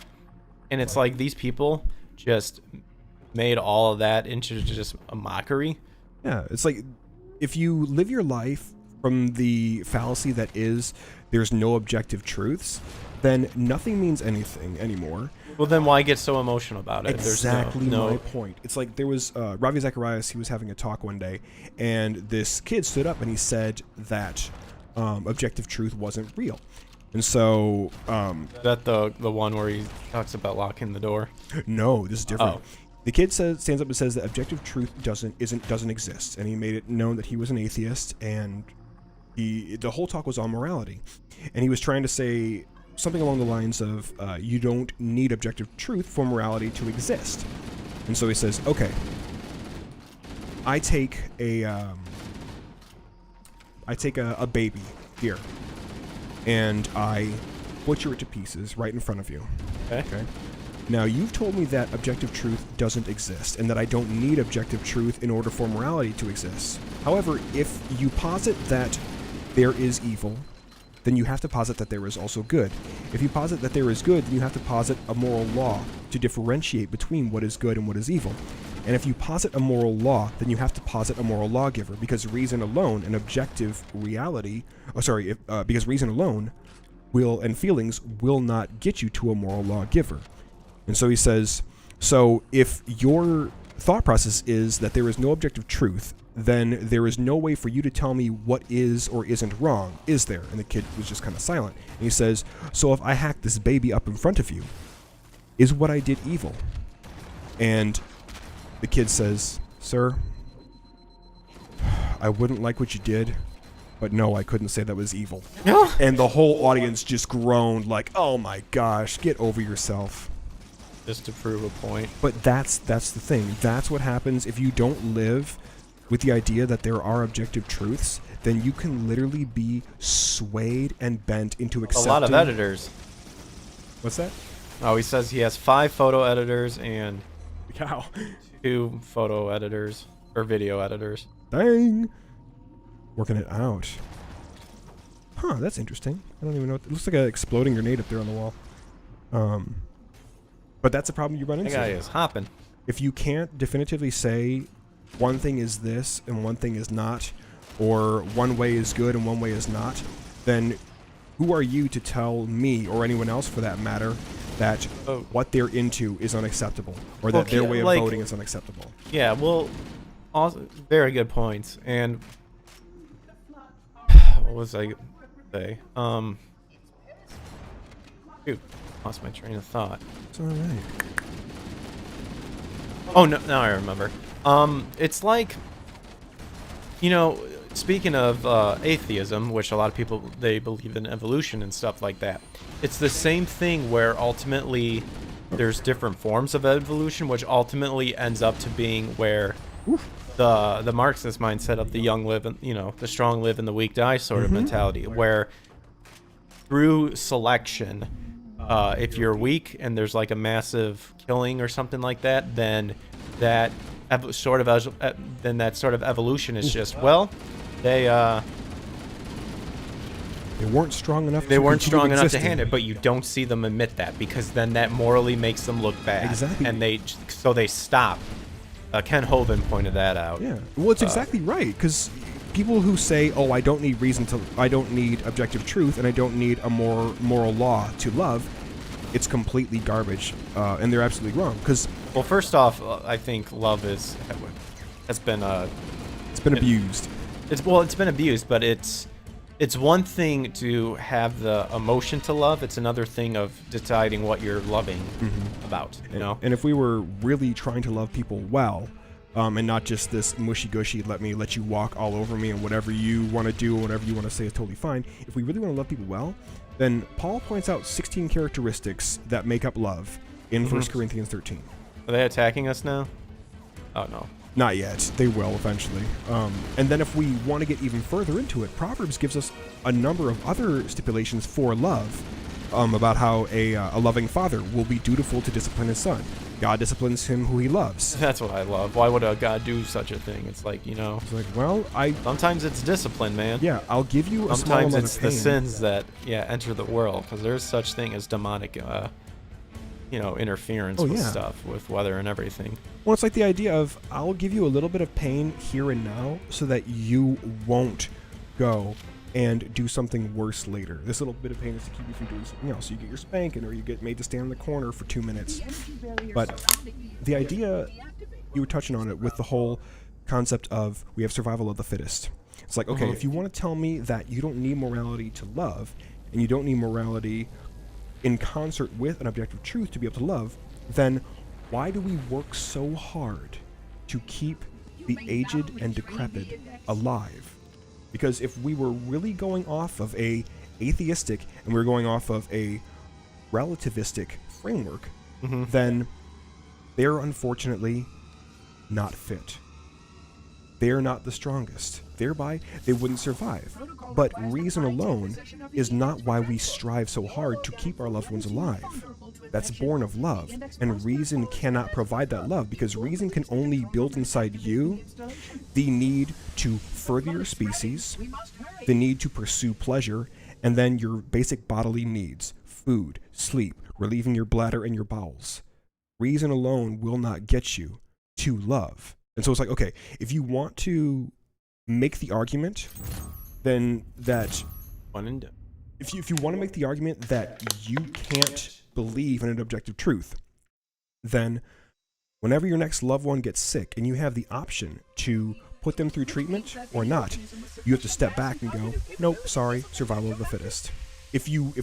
And it's like these people just made all of that into just a mockery. Yeah, it's like if you live your life from the fallacy that is there's no objective truths, then nothing means anything anymore. Well, then why get so emotional about it? Exactly my point. It's like there was Ravi Zacharias, he was having a talk one day, and this kid stood up and he said that objective truth wasn't real. And so... Is that the one where he talks about locking the door? No, this is different. Oh. The kid stands up and says that objective truth doesn't exist, and he made it known that he was an atheist, and the whole talk was on morality. And he was trying to say something along the lines of, you don't need objective truth for morality to exist. And so he says, okay, I take a baby here, and I butcher it to pieces right in front of you. Okay. Now, you've told me that objective truth doesn't exist, and that I don't need objective truth in order for morality to exist. However, if you posit that there is evil, then you have to posit that there is also good. If you posit that there is good, then you have to posit a moral law to differentiate between what is good and what is evil. And if you posit a moral law, then you have to posit a moral lawgiver, because reason alone and objective reality, because reason alone and feelings will not get you to a moral lawgiver. And so he says, so if your thought process is that there is no objective truth, then there is no way for you to tell me what is or isn't wrong, is there? And the kid was just kind of silent. And he says, so if I hack this baby up in front of you, is what I did evil? And the kid says, sir, I wouldn't like what you did, but no, I couldn't say that was evil. And the whole audience just groaned like, oh my gosh, get over yourself. Just to prove a point. But that's the thing. That's what happens if you don't live with the idea that there are objective truths. Then you can literally be swayed and bent into accepting... A lot of editors. What's that? Oh, he says he has 5 photo editors and... Cow. 2 photo editors. Or video editors. Dang. Working it out. Huh, that's interesting. I don't even know. It looks like an exploding grenade up there on the wall. But that's a problem you run into. That guy is hopping. If you can't definitively say one thing is this and one thing is not, or one way is good and one way is not, then who are you to tell me, or anyone else for that matter, that what they're into is unacceptable, or that their way of voting is unacceptable? Yeah, well, also, very good points. And what was I say? Shoot, lost my train of thought. It's all right. Oh no! Now I remember. It's like, you know, speaking of atheism, which a lot of people, they believe in evolution and stuff like that. It's the same thing where ultimately there's different forms of evolution, which ultimately ends up to being where the Marxist mindset of the young live and, you know, the strong live and the weak die sort of mentality, where through selection, if you're weak and there's like a massive killing or something like that, then that sort of evolution is just, well, they weren't strong enough. They weren't strong enough to handle it, but you don't see them admit that, because then that morally makes them look bad. Exactly. And they stop. Ken Hovind pointed that out. Yeah. Well, it's exactly right, because people who say, "Oh, I don't need I don't need objective truth, and I don't need a moral law to love," it's completely garbage, and they're absolutely wrong. Because, well, first off, I think love has been abused. It's been abused, but it's one thing to have the emotion to love. It's another thing of deciding what you're loving about, you know? And if we were really trying to love people well, and not just this mushy-gushy, let you walk all over me and whatever you want to do, whatever you want to say is totally fine. If we really want to love people well, then Paul points out 16 characteristics that make up love in 1 Corinthians 13. Are they attacking us now? Oh, no. Not yet. They will eventually. And then if we want to get even further into it, Proverbs gives us a number of other stipulations for love, about how a loving father will be dutiful to discipline his son. God disciplines him who he loves. That's what I love. Why would a God do such a thing? It's like, you know... It's like, well, sometimes it's discipline, man. Yeah, I'll give you a small amount of pain. Sometimes it's the sins that, enter the world, because there's such thing as demonic... interference with stuff, with weather and everything. Well, it's like the idea of, I'll give you a little bit of pain here and now so that you won't go and do something worse later. This little bit of pain is to keep you from doing something else. So you get your spanking, or you get made to stand in the corner for 2 minutes. But the idea, you were touching on it with the whole concept of we have survival of the fittest. It's like, okay, if you want to tell me that you don't need morality to love, and you don't need morality in concert with an objective truth to be able to love, then why do we work so hard to keep the aged and decrepit alive? Because if we were really going off of a atheistic and we were going off of a relativistic framework, then they're unfortunately not fit. They're not the strongest. Thereby, they wouldn't survive. But reason alone is not why we strive so hard to keep our loved ones alive. That's born of love, and reason cannot provide that love, because reason can only build inside you the need to further your species, the need to pursue pleasure, and then your basic bodily needs: food, sleep, relieving your bladder and your bowels. Reason alone will not get you to love. And so it's like, okay, if you want to make the argument, then that if you want to make the argument that you can't believe in an objective truth, then whenever your next loved one gets sick and you have the option to put them through treatment or not, you have to step back and go, nope, sorry, survival of the fittest. If you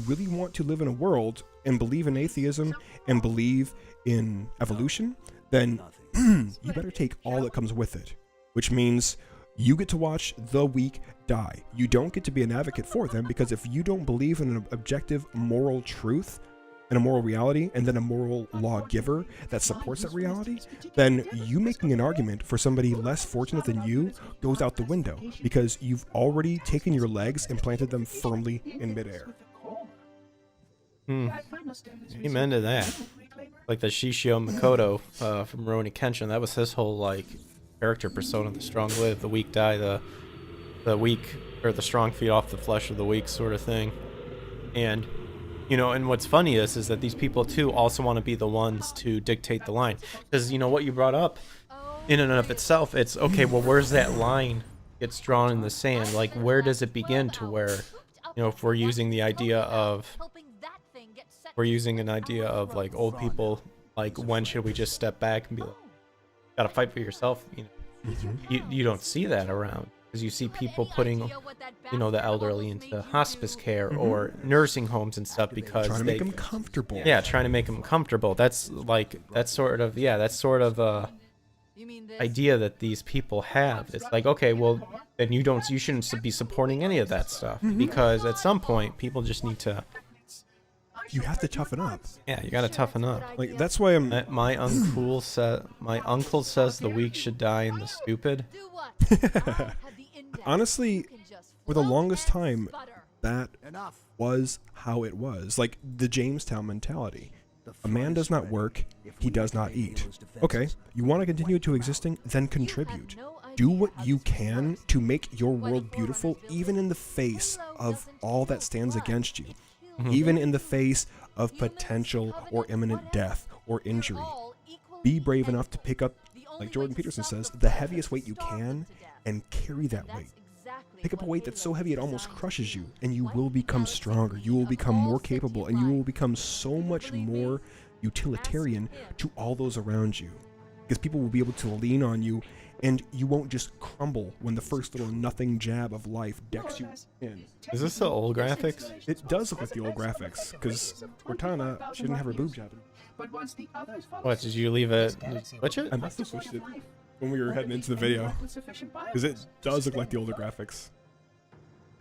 really want to live in a world and believe in atheism and believe in evolution, then you better take all that comes with it, which means you get to watch the weak die. You don't get to be an advocate for them, because if you don't believe in an objective moral truth and a moral reality, and then a moral lawgiver that supports that reality, then you making an argument for somebody less fortunate than you goes out the window, because you've already taken your legs and planted them firmly in midair. Amen to that. Like the Shishio Makoto from Rurouni Kenshin, that was his whole like character persona: the strong live, the weak die, the weak, or the strong feed off the flesh of the weak sort of thing. And and what's funny is that these people too also want to be the ones to dictate the line, because what you brought up in and of itself, it's okay, well, where's that line gets drawn in the sand? Like, where does it begin to where, if we're using the idea of like old people, like, when should we just step back and be like, gotta fight for yourself? You don't see that around, because you see people putting the elderly into hospice care or nursing homes and stuff, because trying to make them comfortable. Trying to make them comfortable. That's sort of idea that these people have. It's like, okay, well, then you shouldn't be supporting any of that stuff, because at some point people just need to. You have to toughen up. Yeah, you gotta toughen up. Like, that's why I'm. My uncle says the weak should die and the stupid. Honestly, for the longest time, that was how it was. Like the Jamestown mentality. A man does not work, he does not eat. Okay, you want to continue to existing? Then contribute. Do what you can to make your world beautiful, even in the face of all that stands against you. Even in the face of potential or imminent death or injury. Be brave enough to pick up, like Jordan Peterson says, the heaviest weight you can and carry that weight. Pick up a weight that's so heavy it almost crushes you, and you will become stronger. You will become more capable, and you will become so much more utilitarian to all those around you. Because people will be able to lean on you, and you won't just crumble when the first little nothing jab of life decks you in. Is this the old graphics? It does look like the old graphics, because Cortana, she didn't have her boob jabbing. What, did you leave it? Switch it? I must have switched it when we were heading into the video, because it does look like the older graphics.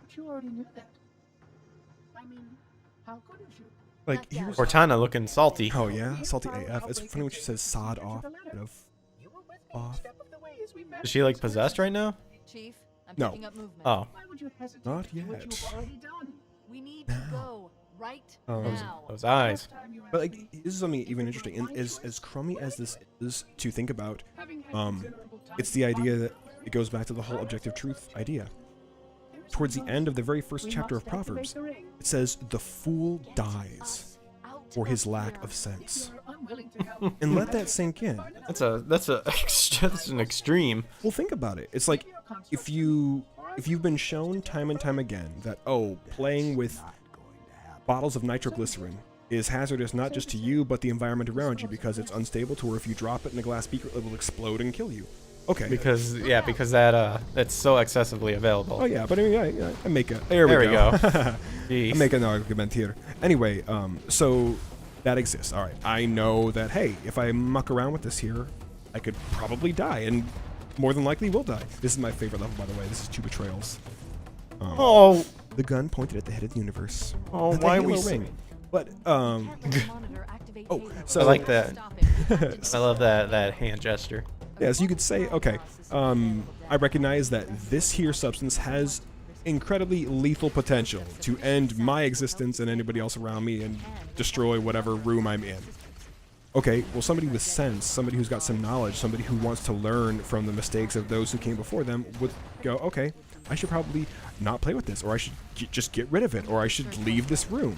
But you already knew that. I mean, how could you? Like, he was... Cortana looking salty. Oh yeah, salty AF. It's funny when she says sod off. Off. Is she like possessed right now? Chief, I'm No. picking up movement. Oh. Not yet. We need to go right Um, now. Those eyes. But like, this is something even interesting. And as crummy as this is to think about, it's the idea that it goes back to the whole objective truth idea. Towards the end of the very first chapter of Proverbs, it says, "The fool dies for his lack of sense." And let that sink in. That's an extreme. Well, think about it. It's like if you've been shown time and time again that, oh, playing with bottles of nitroglycerin is hazardous not just to you but the environment around you, because it's unstable to where if you drop it in a glass beaker it will explode and kill you. Okay. Because that's so excessively available. Oh yeah, but I mean, yeah, I make it. There we go. I make an argument here. Anyway, so that exists. All right, I know that. Hey, if I muck around with this here, I could probably die, and more than likely will die. This is my favorite level, by the way. This is 2 Betrayals. Oh. The gun pointed at the head of the universe. Oh, Not the why are Halo we? ring. But oh, so I like that. I love that hand gesture. yeah, so you could say, okay, I recognize that this here substance has incredibly lethal potential to end my existence and anybody else around me and destroy whatever room I'm in. Okay, well, somebody with sense, somebody who's got some knowledge, somebody who wants to learn from the mistakes of those who came before them would go, okay, I should probably not play with this, or I should just get rid of it, or I should leave this room.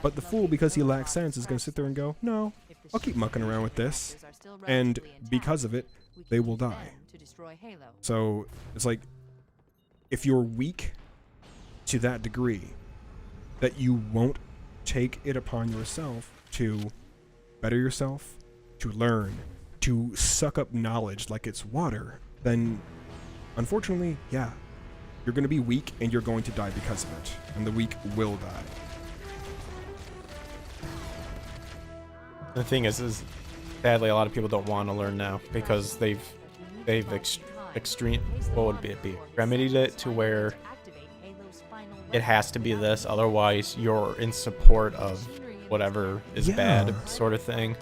But the fool, because he lacks sense, is going to sit there and go, no, I'll keep mucking around with this. And because of it, they will die. So it's like, if you're weak to that degree that you won't take it upon yourself to better yourself, to learn, to suck up knowledge like it's water, then unfortunately, yeah, you're going to be weak and you're going to die because of it. And the weak will die. The thing is sadly a lot of people don't want to learn now because they've extreme, what would it be, remedied it to where it has to be this, otherwise you're in support of whatever is bad, sort of thing.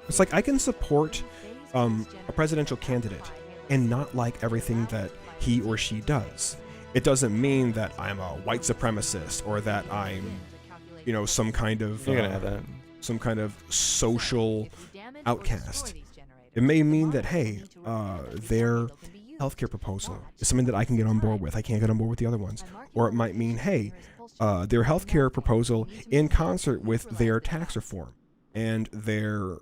It's like I can support a presidential candidate and not like everything that he or she does. It doesn't mean that I'm a white supremacist or that I'm, you know, some kind of You're gonna have that. Some kind of social outcast. It may mean that, hey, their healthcare proposal is something that I can get on board with. I can't get on board with the other ones. Or it might mean, hey, their healthcare proposal in concert with their tax reform and their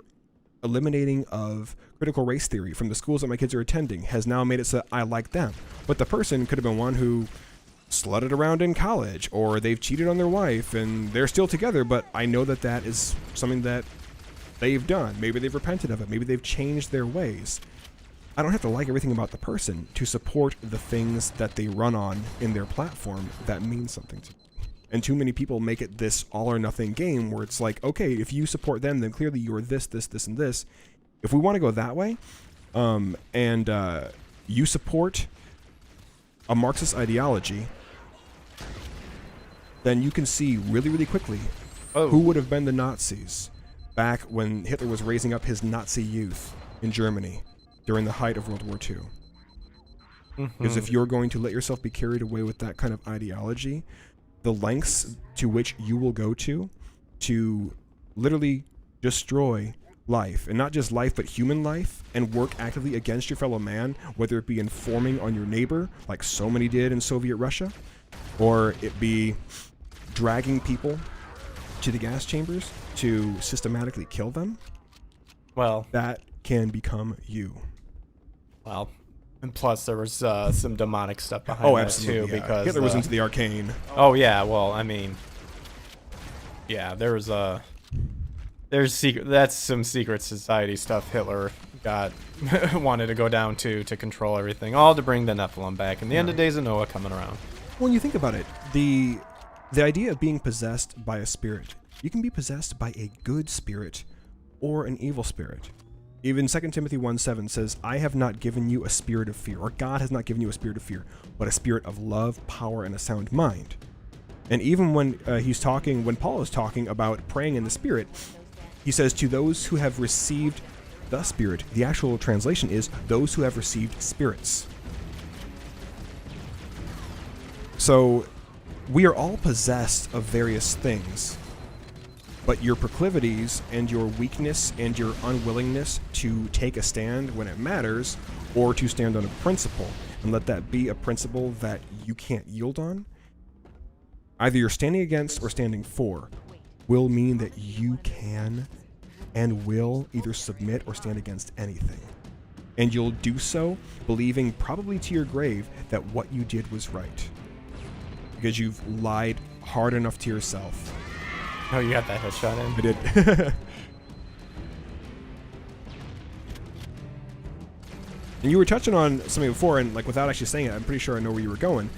eliminating of critical race theory from the schools that my kids are attending has now made it so I like them. But the person could have been one who slutted around in college, or they've cheated on their wife and they're still together, but I know that that is something that they've done. Maybe they've repented of it. Maybe they've changed their ways. I don't have to like everything about the person to support the things that they run on in their platform that mean something to me. And too many people make it this all or nothing game where it's like, okay, if you support them, then clearly you're this, this, this, and this. if we want to go that way, and you support a Marxist ideology, then you can see really, really quickly who would have been the Nazis back when Hitler was raising up his Nazi youth in Germany during the height of World War II. Because if you're going to let yourself be carried away with that kind of ideology, the lengths to which you will go to literally destroy life, and not just life but human life, and work actively against your fellow man, whether it be informing on your neighbor like so many did in Soviet Russia, or it be dragging people to the gas chambers to systematically kill them, Well, that can become you. well, and plus there was some demonic stuff behind that too, yeah. because Hitler was into the arcane. Oh yeah, well, I mean, yeah, there's secret. That's some secret society stuff Hitler got wanted to go down to control everything, all to bring the Nephilim back, and the end of days of Noah coming around. When you think about it, the idea of being possessed by a spirit, you can be possessed by a good spirit or an evil spirit. Even 2 Timothy 1:7 says, I have not given you a spirit of fear, or God has not given you a spirit of fear, but a spirit of love, power, and a sound mind. And even when when Paul is talking about praying in the Spirit, he says, to those who have received the Spirit, the actual translation is, those who have received spirits. So, we are all possessed of various things, but your proclivities and your weakness and your unwillingness to take a stand when it matters, or to stand on a principle, and let that be a principle that you can't yield on, either you're standing against or standing for, will mean that you can and will either submit or stand against anything. And you'll do so believing, probably to your grave, that what you did was right. Because you've lied hard enough to yourself. Oh, you got that headshot in? I did. And you were touching on something before, and like without actually saying it, I'm pretty sure I know where you were going.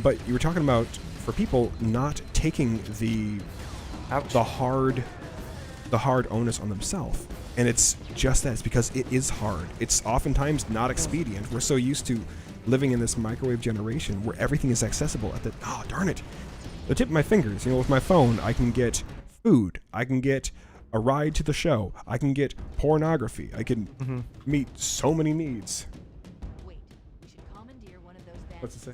But you were talking about for people not taking the hard onus on themselves. And it's just that. It's because it is hard. It's oftentimes not expedient. We're so used to living in this microwave generation where everything is accessible at the, oh, darn it, the tip of my fingers. You know, with my phone, I can get food. I can get a ride to the show. I can get pornography. I can meet so many needs. Wait, we should commandeer one of those vans. What's it say?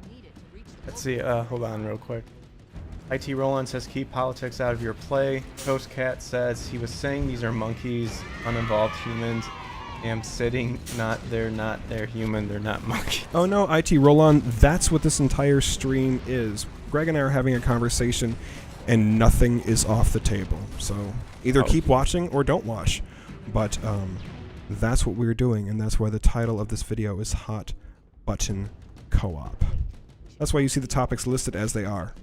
We'll need it to reach the Let's see. Hold on real quick. IT Roland says, keep politics out of your play. Ghost Cat says, he was saying these are monkeys, uninvolved humans. Am sitting, they're human, they're not monkey. Oh no, IT Roland, that's what this entire stream is. Greg and I are having a conversation, and nothing is off the table. So either keep watching or don't watch. But that's what we're doing, and that's why the title of this video is Hot Button Co-op. That's why you see the topics listed as they are.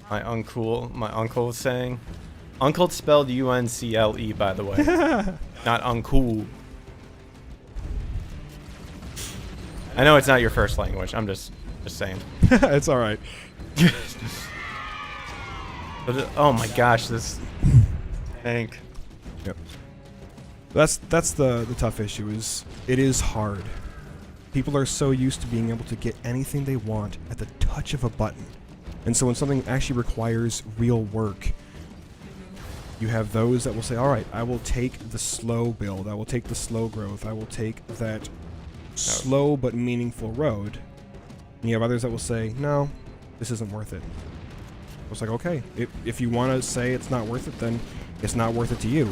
My uncle was saying. Uncle spelled U-N-C-L-E, by the way. Not uncool. I know it's not your first language. I'm just saying. It's all right. But, oh my gosh, this tank. Yep. That's the tough issue. Is it is hard. People are so used to being able to get anything they want at the touch of a button, and so when something actually requires real work, you have those that will say, all right, I will take the slow build, I will take the slow growth, I will take that slow but meaningful road. And you have others that will say, no, this isn't worth it. It's like, okay, if you want to say it's not worth it, then it's not worth it to you.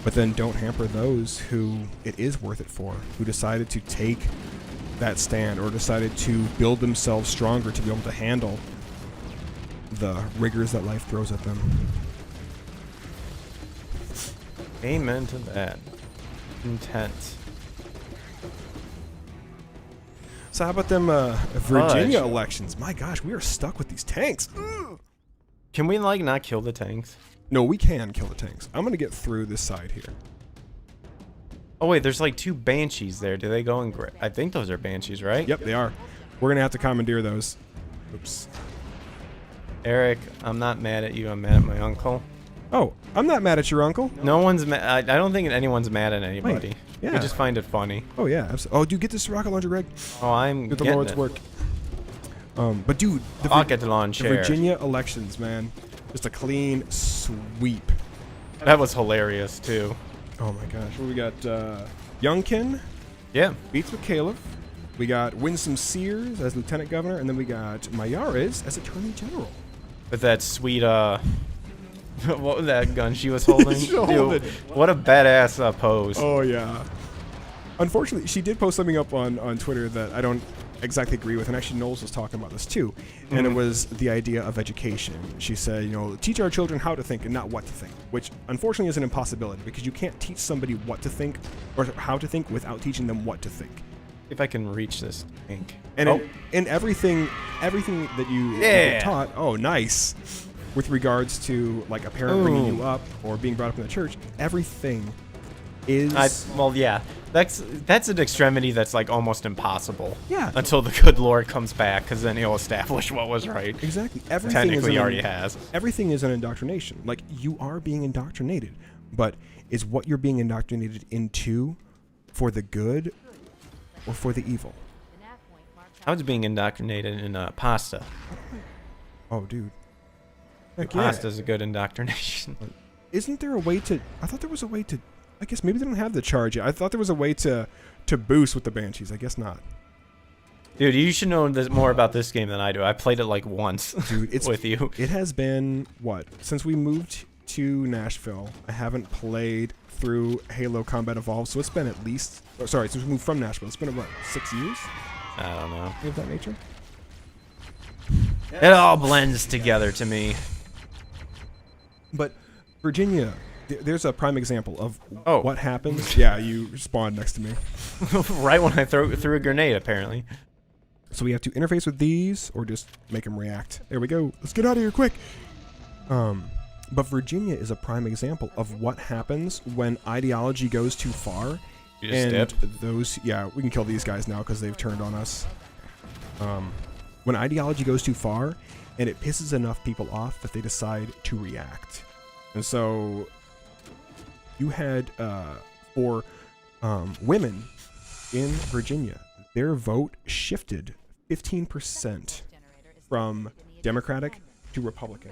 But then don't hamper those who it is worth it for, who decided to take that stand or decided to build themselves stronger to be able to handle the rigors that life throws at them. Amen to that. Intense. So how about them Virginia elections? My gosh, we are stuck with these tanks. Ugh. Can we, like, not kill the tanks? No, we can kill the tanks. I'm going to get through this side here. Oh, wait, there's, like, 2 Banshees there. Do they go and I think those are Banshees, right? Yep, they are. We're going to have to commandeer those. Oops. Eric, I'm not mad at you. I'm mad at my uncle. Oh, I'm not mad at your uncle. No one's mad. I don't think anyone's mad at anybody. Wait, yeah. We just find it funny. Oh yeah, absolutely. Oh, dude, get this rocket launcher, Greg. Oh, I'm Get the getting Lord's it. work. But dude, the Rocket launcher. Virginia elections, man, just a clean sweep. That was hilarious too. Oh my gosh, what we got? Youngkin Yeah. beats McCaleb. We got Winsome Sears as lieutenant governor, and then we got Mayares as attorney general. With that sweet what was that gun she was holding? She holding. Dude, what a badass pose. Oh yeah. Unfortunately, she did post something up on Twitter that I don't exactly agree with, and actually Knowles was talking about this too. And it was the idea of education. She said, you know, teach our children how to think and not what to think, which unfortunately is an impossibility because you can't teach somebody what to think or how to think without teaching them what to think. If I can reach this ink. And in everything that you get taught, oh nice, with regards to like a parent bringing you up or being brought up in the church, everything is well, yeah. That's an extremity that's like almost impossible. Yeah. Until the good Lord comes back, because then he'll establish what was right. Exactly. Everything Technically, he already has. Everything is an indoctrination. Like, you are being indoctrinated, but is what you're being indoctrinated into for the good or for the evil? I was being indoctrinated in pasta. Oh, dude. Heck yeah. Pasta's a good indoctrination. Isn't there a way to... I thought there was a way to... I guess maybe they don't have the charge yet. I thought there was a way to boost with the Banshees. I guess not. Dude, you should know more about this game than I do. I played it like once. Dude, it's with you. It has been, what? Since we moved to Nashville, I haven't played through Halo Combat Evolved, so it's been at least... Oh, sorry, since we moved from Nashville, it's been, what, 6 years? I don't know. Of that nature? It all blends together to me. But Virginia, there's a prime example of what happens. Yeah, you spawned next to me. Right when I threw a grenade, apparently. So we have to interface with these or just make them react. There we go. Let's get out of here quick. But Virginia is a prime example of what happens when ideology goes too far. You just dip. Those, yeah, we can kill these guys now because they've turned on us. When ideology goes too far and it pisses enough people off that they decide to react. And so you had for women in Virginia, their vote shifted 15% from Democratic to Republican.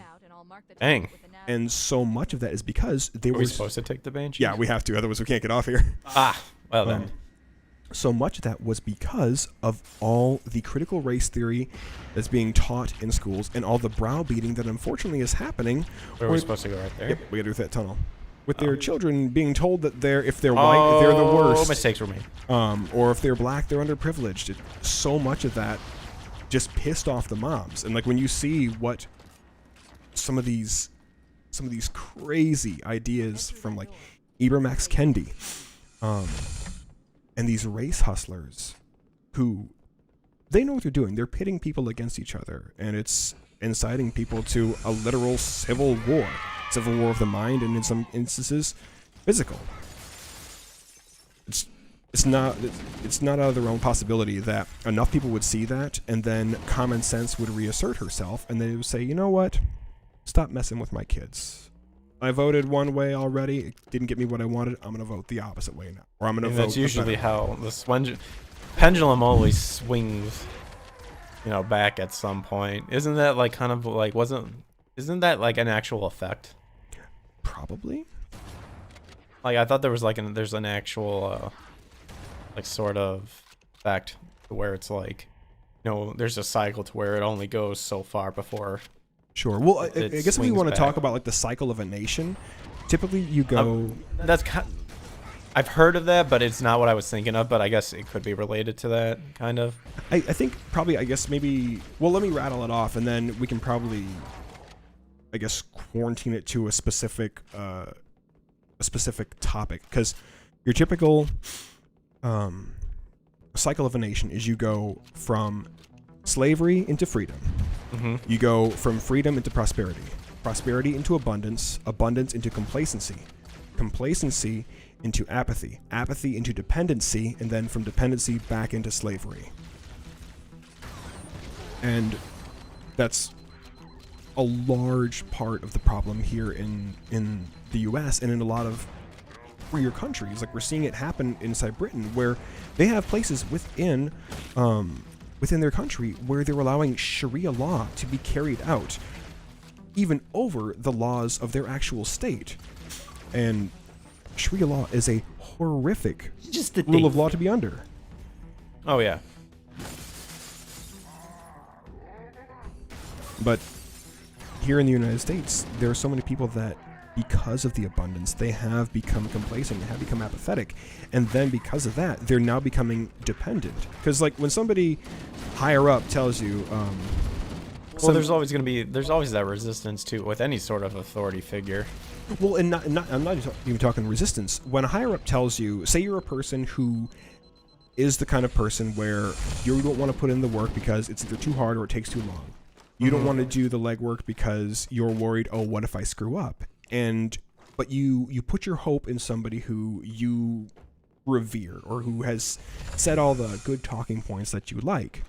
Dang. And so much of that is because they Are were we supposed to take the Banshee? Yeah, we have to, otherwise we can't get off here. Ah, well then. So much of that was because of all the critical race theory that's being taught in schools and all the browbeating that unfortunately is happening. Where are we supposed to go right there? Yep, we gotta do that tunnel. With their children being told that if they're white, they're the worst. Mistakes were made. Or if they're black, they're underprivileged. So much of that just pissed off the moms. And like when you see what some of these crazy ideas from like Ibram X. Kendi, and these race hustlers who they know what they're doing. They're pitting people against each other, and it's inciting people to a literal civil war of the mind, and in some instances, physical. It's not out of the realm of possibility that enough people would see that, and then common sense would reassert herself, and they would say, you know what? Stop messing with my kids. I voted one way already. It didn't get me what I wanted. I'm going to vote the opposite way now. Or I'm going to vote. That's usually how the pendulum always swings, back at some point. Isn't that like kind of like isn't that like an actual effect? Probably. Like I thought there was there's an actual like sort of effect where it's like, there's a cycle to where it only goes so far before. Sure. Well, I guess if we want to talk about like the cycle of a nation, typically you go. I've heard of that, but it's not what I was thinking of. But I guess it could be related to that, kind of. I think probably. I guess maybe. Well, let me rattle it off, and then we can probably, I guess, quarantine it to a specific topic. Because your typical cycle of a nation is you go from slavery into freedom. Mm-hmm. You go from freedom into prosperity, prosperity into abundance, abundance into complacency, complacency into apathy, apathy into dependency, and then from dependency back into slavery. And that's a large part of the problem here in the U.S. and in a lot of freer countries. Like, we're seeing it happen inside Britain, where they have places within their country where they're allowing Sharia law to be carried out, even over the laws of their actual state. And Sharia law is a horrific Just the rule of law to be under. Oh yeah. But here in the United States, there are so many people that, because of the abundance, they have become complacent, they have become apathetic, and then because of that, they're now becoming dependent. Because, like, when somebody higher up tells you, Well, there's always that resistance to with any sort of authority figure. well, and I'm not even talking resistance. When a higher up tells you, say you're a person who is the kind of person where you don't want to put in the work because it's either too hard or it takes too long. You don't want to do the legwork because you're worried, oh, what if I screw up? But you put your hope in somebody who you revere or who has said all the good talking points that you like.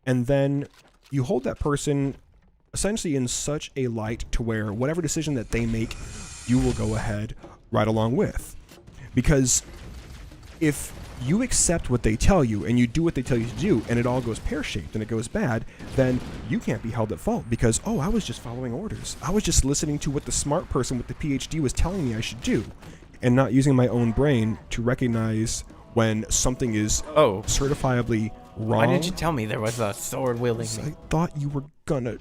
And then you hold that person essentially in such a light to where whatever decision that they make, you will go ahead right along with. Because if you accept what they tell you and you do what they tell you to do and it all goes pear-shaped and it goes bad, then you can't be held at fault because, oh, I was just following orders. I was just listening to what the smart person with the PhD was telling me I should do and not using my own brain to recognize when something is certifiably wrong. Why didn't you tell me there was a sword wielding? I thought you were gonna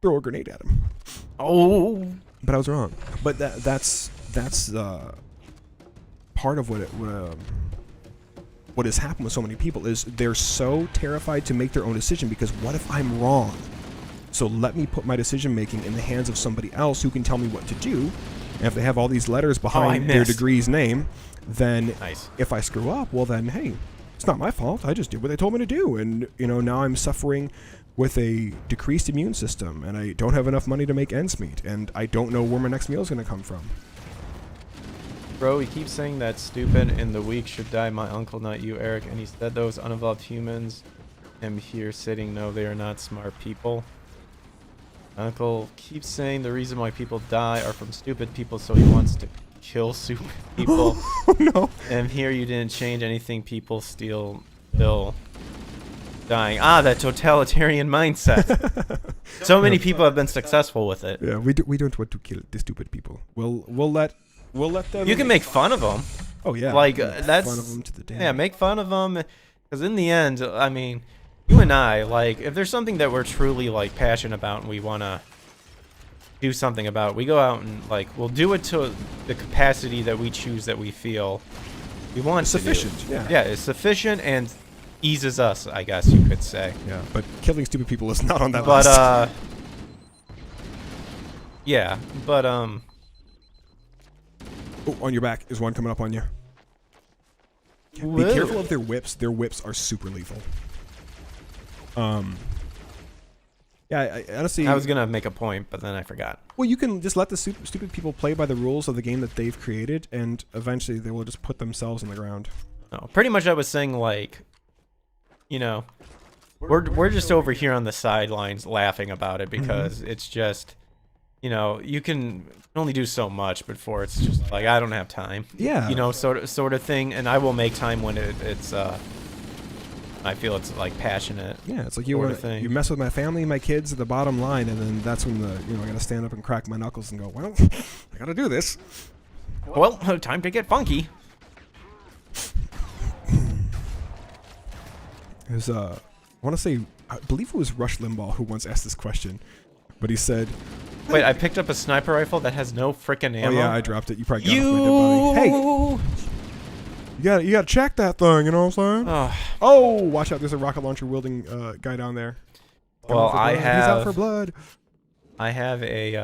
throw a grenade at him. Oh, but I was wrong. But that's part of what has happened with so many people is they're so terrified to make their own decision because what if I'm wrong? So let me put my decision making in the hands of somebody else who can tell me what to do. And if they have all these letters behind their degree's name, then if I screw up, well then, hey, it's not my fault. I just did what they told me to do. And, now I'm suffering with a decreased immune system and I don't have enough money to make ends meet. And I don't know where my next meal is going to come from. bro, he keeps saying that stupid and the weak should die. My uncle, not you, Eric. And he said those unevolved humans am here sitting. No, they are not smart people. Uncle keeps saying the reason why people die are from stupid people, so he wants to kill stupid people. Oh, no. And here you didn't change anything. People still dying. Ah, that totalitarian mindset. So many people have been successful with it. Yeah, we don't want to kill the stupid people. We'll let them. You can make fun of them. Oh yeah, like that's fun of them to the day. Yeah, make fun of them, because in the end, I mean, you and I, like, if there's something that we're truly like passionate about and we want to do something about, we go out and like we'll do it to the capacity that we choose, that we feel we want. It's sufficient. Yeah, it's sufficient and eases us, I guess you could say. Yeah, but killing stupid people is not on that list. But yeah, but oh, on your back is one coming up on you. Be careful of their whips. Their whips are super lethal. Yeah, I honestly, I was gonna make a point, but then I forgot. Well, you can just let the stupid people play by the rules of the game that they've created, and eventually they will just put themselves on the ground. No, pretty much I was saying, like, we're just over here on the sidelines laughing about it because it's just, you can only do so much before it's just like, I don't have time. Yeah. Sort of thing, and I will make time when it's I feel it's like passionate. Yeah, it's like you mess with my family, my kids, the bottom line, and then that's when I gotta stand up and crack my knuckles and go, well, I gotta do this. Well, time to get funky. There's I want to say, I believe it was Rush Limbaugh who once asked this question, but he said, "Wait, I picked up a sniper rifle that has no frickin' ammo." Oh yeah, I dropped it. You probably got it from my dead body. Hey, you gotta check that thing. You know what I'm saying? Oh, watch out! There's a rocket launcher wielding guy down there. Well, he's out for blood. I have a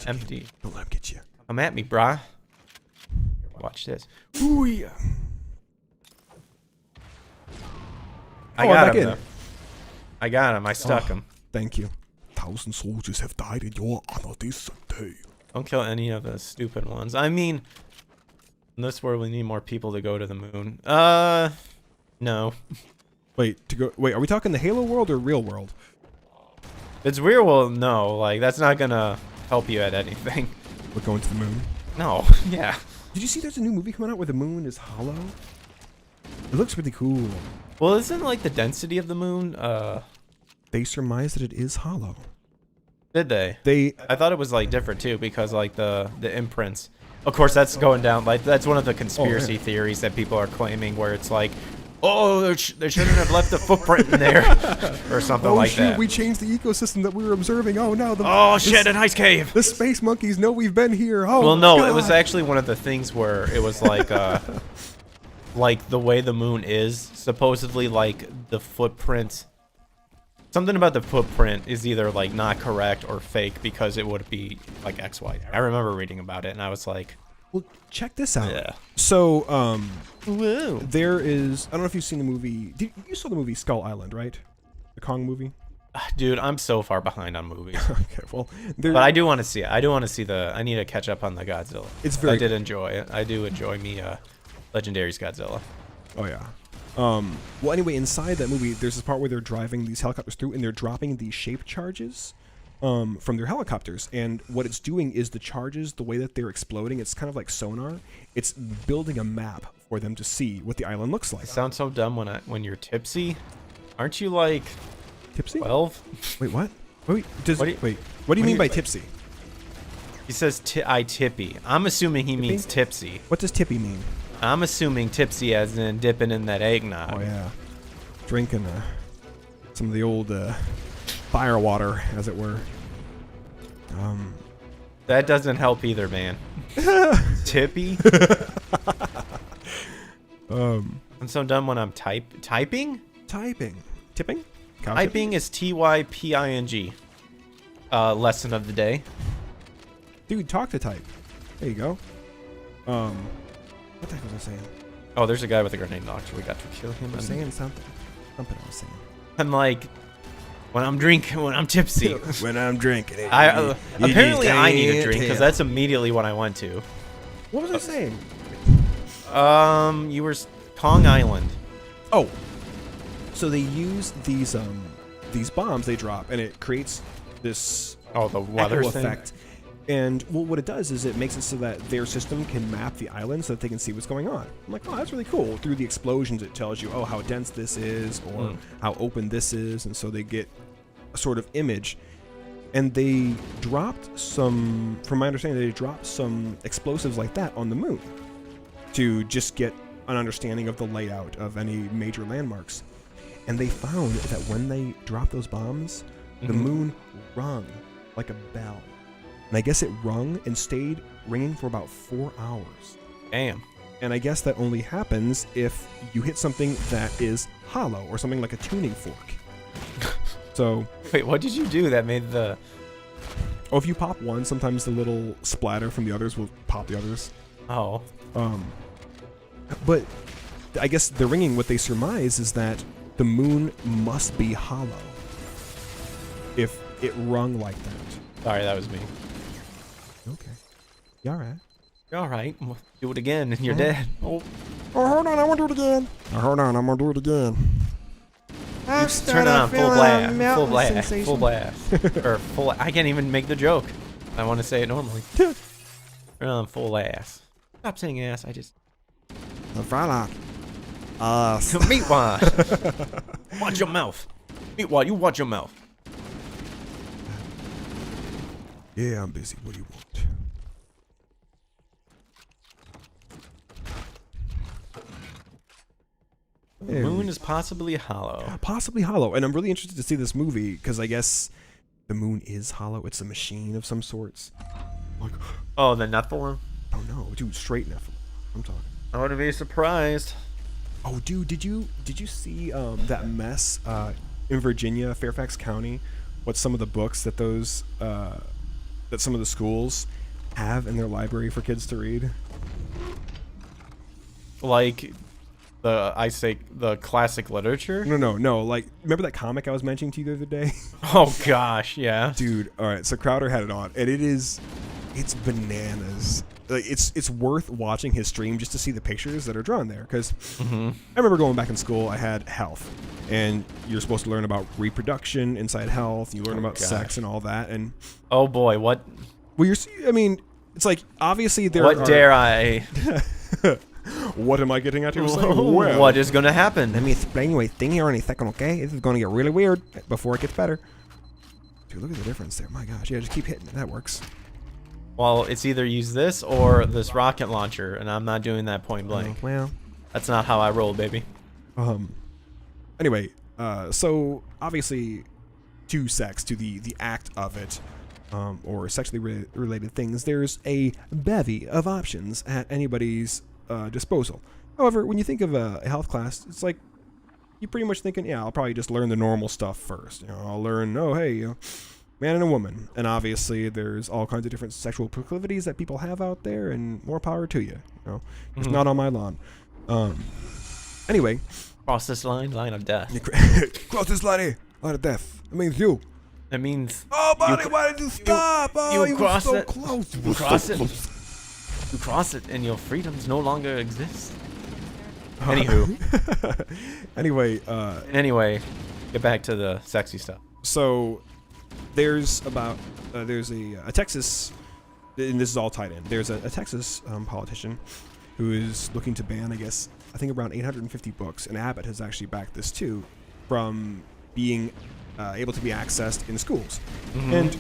empty. Don't let him get you. Come at me, brah. Watch this. Ooh yeah. I got him. I got him. I stuck him. Thank you. 1,000 soldiers have died in your honor this day. Don't kill any of the stupid ones. I mean, in this world, we need more people to go to the moon. No. Wait, are we talking the Halo world or real world? It's weird. Well, no, like that's not gonna help you at anything. We're going to the moon. No. Yeah. Did you see there's a new movie coming out where the moon is hollow? It looks really cool. Well, isn't like the density of the moon? They surmise that it is hollow. Did they? They I thought it was like different too because like the imprints. Of course, that's going down. Like that's one of the conspiracy theories that people are claiming, where it's like, oh, they shouldn't have left a footprint in there, or something like that. We changed the ecosystem that we were observing. Oh no! Oh shit! An ice cave. The space monkeys know we've been here. Oh well, no, God. it was actually one of the things where it was like, like the way the moon is supposedly like the footprint. Something about the footprint is either like not correct or fake because it would be like XY. I remember reading about it and I was like, well, check this out. Yeah. So, whoa. there is. I don't know if you've seen the movie. You saw the movie Skull Island, right? The Kong movie. Dude, I'm so far behind on movies. Okay, well, But I do want to see it. I do want to see I need to catch up on the Godzilla. It's very. I did enjoy it. I do enjoy me Legendary's Godzilla. Oh yeah. Well, anyway, inside that movie, there's this part where they're driving these helicopters through, and they're dropping these shape charges from their helicopters. And what it's doing is the charges, the way that they're exploding, it's kind of like sonar. It's building a map for them to see what the island looks like. It sounds so dumb when you're tipsy. Aren't you like Tipsy? 12? Wait, what? Wait, what do you mean by tipsy? He says I tippy. I'm assuming he means tipsy. What does tippy mean? I'm assuming tipsy as in dipping in that eggnog. Oh yeah, drinking some of the old fire water, as it were. That doesn't help either, man. Tippy. I'm so dumb when I'm typing. Tipping. Cow Typing is TYPING. Lesson of the day. Dude, talk to type. There you go. What the heck was I saying? Oh, there's a guy with a grenade launcher. We got to kill him. I was saying something. Something I was saying. I'm like, when I'm tipsy. When I'm drinking. Apparently I need a drink because that's immediately what I went to. What was I saying? You were Kong Island. Oh, so they use these bombs they drop, and it creates this The weather echo thing? effect. And well, what it does is it makes it so that their system can map the island so that they can see what's going on. I'm like, oh, that's really cool. Through the explosions, it tells you, oh, how dense this is or how open this is. And so they get a sort of image. And they dropped some, from my understanding, they dropped some explosives like that on the moon to just get an understanding of the layout of any major landmarks. And they found that when they dropped those bombs, the moon rung like a bell. And I guess it rung and stayed ringing for about 4 hours. Damn. And I guess that only happens if you hit something that is hollow or something like a tuning fork. So... Wait, what did you do that made the... Oh, if you pop one, sometimes the little splatter from the others will pop the others. Oh. But I guess the ringing, what they surmise is that the moon must be hollow if it rung like that. Sorry, that was me. Okay. You alright? You're all right. We'll do it again and you're dead. Oh. Hold on, I'm gonna do it again. Hold on, I'm gonna do it again. Turn it on full blast. Full blast. Full blast. Or full... I can't even make the joke. I want to say it normally. Turn it on full ass. Stop saying ass. I just... Meatwad. Watch your mouth. Meatwad, you watch your mouth. Yeah, I'm busy. What do you want? The moon is possibly hollow. Possibly hollow. And I'm really interested to see this movie because I guess the moon is hollow. It's a machine of some sorts. Like, Oh, the Nephilim? oh no, dude, straight Nephilim. I'm talking. I wouldn't be surprised. Oh, dude, did you see that mess in Virginia, Fairfax County? What some of the books that those that some of the schools have in their library for kids to read? Like the classic literature? No. Like, remember that comic I was mentioning to you the other day? Oh gosh, yeah. Dude, all right. So Crowder had it on, and it's bananas. like, it's worth watching his stream just to see the pictures that are drawn there. Because I remember going back in school, I had health, and you're supposed to learn about reproduction inside health. You learn about sex and all that. And oh boy, what? well, I mean, it's like obviously there. What dare I? What am I getting at here? Well, What is going to happen? let me explain one thing here in a second, okay? This is going to get really weird before it gets better. Dude, look at the difference there. My gosh. Yeah, just keep hitting it. That works. Well, it's either use this or this rocket launcher, and I'm not doing that point blank. Well. That's not how I roll, baby. Anyway, so obviously to sex, to the act of it, or sexually related things, there's a bevy of options at anybody's disposal. However, when you think of a health class, it's like you're pretty much thinking, yeah, I'll probably just learn the normal stuff first. You know, I'll learn, oh, hey, man and a woman. And obviously there's all kinds of different sexual proclivities that people have out there, and more power to you. You know, it's not on my lawn. Anyway. Cross this line of death. Cross this line of death. It means you. It means... Oh, buddy, why did you stop? you cross were so it. close. You cross it. You cross it, and your freedoms no longer exist. Anywho. Anyway, get back to the sexy stuff. So there's a Texas, and this is all tied in. There's a Texas politician who is looking to ban, I think around 850 books, and Abbott has actually backed this too, from being able to be accessed in schools. And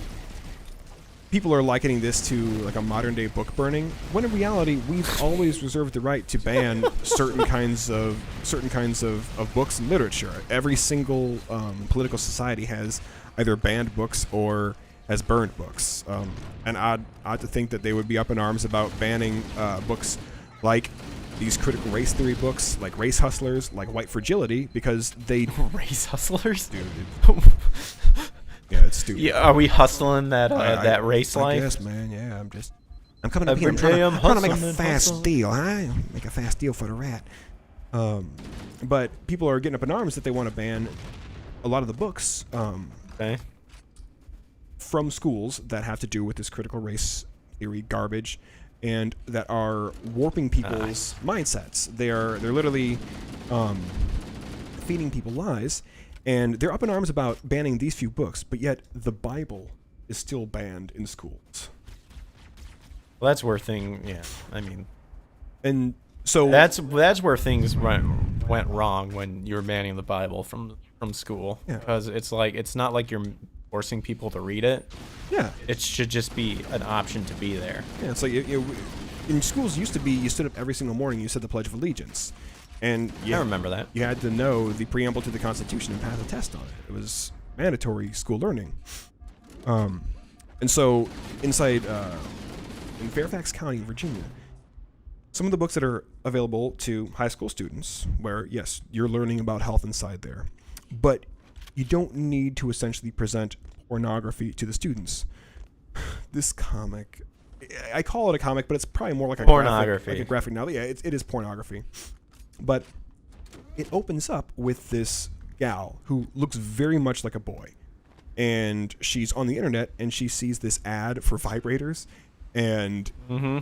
people are likening this to like a modern day book burning, when in reality we've always reserved the right to ban certain kinds of books and literature. Every single political society has either banned books or has burned books, and odd to think that they would be up in arms about banning books like these critical race theory books, like Race Hustlers, like White Fragility, because they Race Hustlers, dude. Yeah, it's stupid. Yeah, are we hustling that that race life? Yes, man. Yeah, I'm coming up here. I'm trying to make a fast deal, huh? Make a fast deal for the rat. But people are getting up in arms that they want to ban a lot of the books from schools that have to do with this critical race theory garbage, and that are warping people's mindsets. They're literally feeding people lies. And they're up in arms about banning these few books, but yet the Bible is still banned in schools. Well, that's where I mean, and so that's where things went wrong when you were banning the Bible from school. Yeah. Because it's not like you're forcing people to read it. Yeah. It should just be an option to be there. Yeah. It's like in schools used to be you stood up every single morning, you said the Pledge of Allegiance. And I remember that. You had to know the preamble to the Constitution and pass a test on it. It was mandatory school learning. And so inside in Fairfax County, Virginia, some of the books that are available to high school students, where, yes, you're learning about health inside there, but you don't need to essentially present pornography to the students. This comic, I call it a comic, but it's probably more like a pornography. Graphic novel. Yeah, it is pornography. But it opens up with this gal who looks very much like a boy. And she's on the internet, and she sees this ad for vibrators. And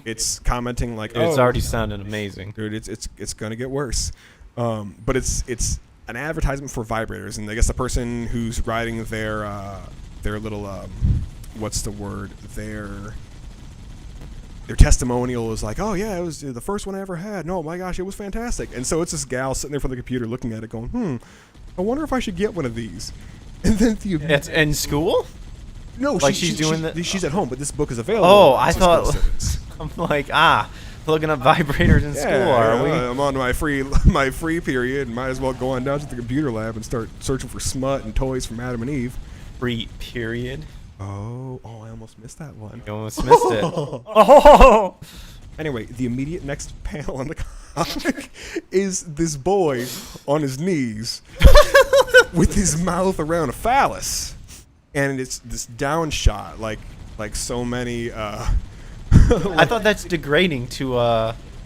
it's commenting like, dude, it's already sounding amazing. Dude, it's going to get worse. But it's an advertisement for vibrators. And I guess the person who's writing their little, what's the word, their testimonial is like, oh yeah, it was the first one I ever had. No, my gosh, it was fantastic. And so it's this gal sitting there from the computer looking at it going, I wonder if I should get one of these. And then it's in school? No, like she's at home, but this book is available. Oh, I thought I'm like, looking up vibrators in school, are we? I'm on my free period, and might as well go on down to the computer lab and start searching for smut and toys from Adam and Eve. Free period. Oh, I almost missed that one. You almost missed it. Oh! Anyway, the immediate next panel in the comic is this boy on his knees with his mouth around a phallus. And it's this down shot, like so many... I thought that's degrading to,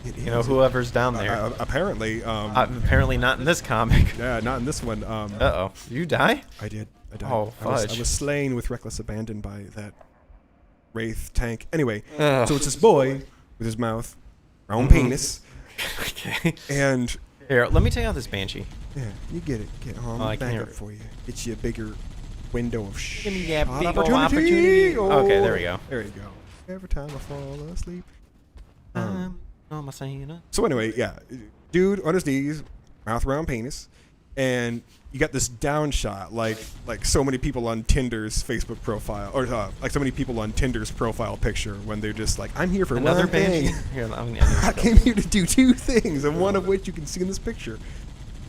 whoever's down there. Apparently. Apparently not in this comic. Yeah, not in this one. Uh-oh. Did you die? I did. I died. Oh, fudge. I was slain with reckless abandon by that wraith tank. Anyway, so it's this boy with his mouth, round penis, Okay. and Here, let me take out this banshee. yeah, you get it. Get home. Oh, I Back can't up for you. Get you a bigger window of Give me that shot big ol' opportunity. Okay, there we go. There you go. Every time I fall asleep. On my Santa. So anyway, yeah, dude on his knees, mouth around penis, and you got this down shot, like so many people on Tinder's Facebook profile, or like so many people on Tinder's profile picture when they're just like, I'm here for Another one thing. banshee. Here, I came here to do two things, and one of which you can see in this picture.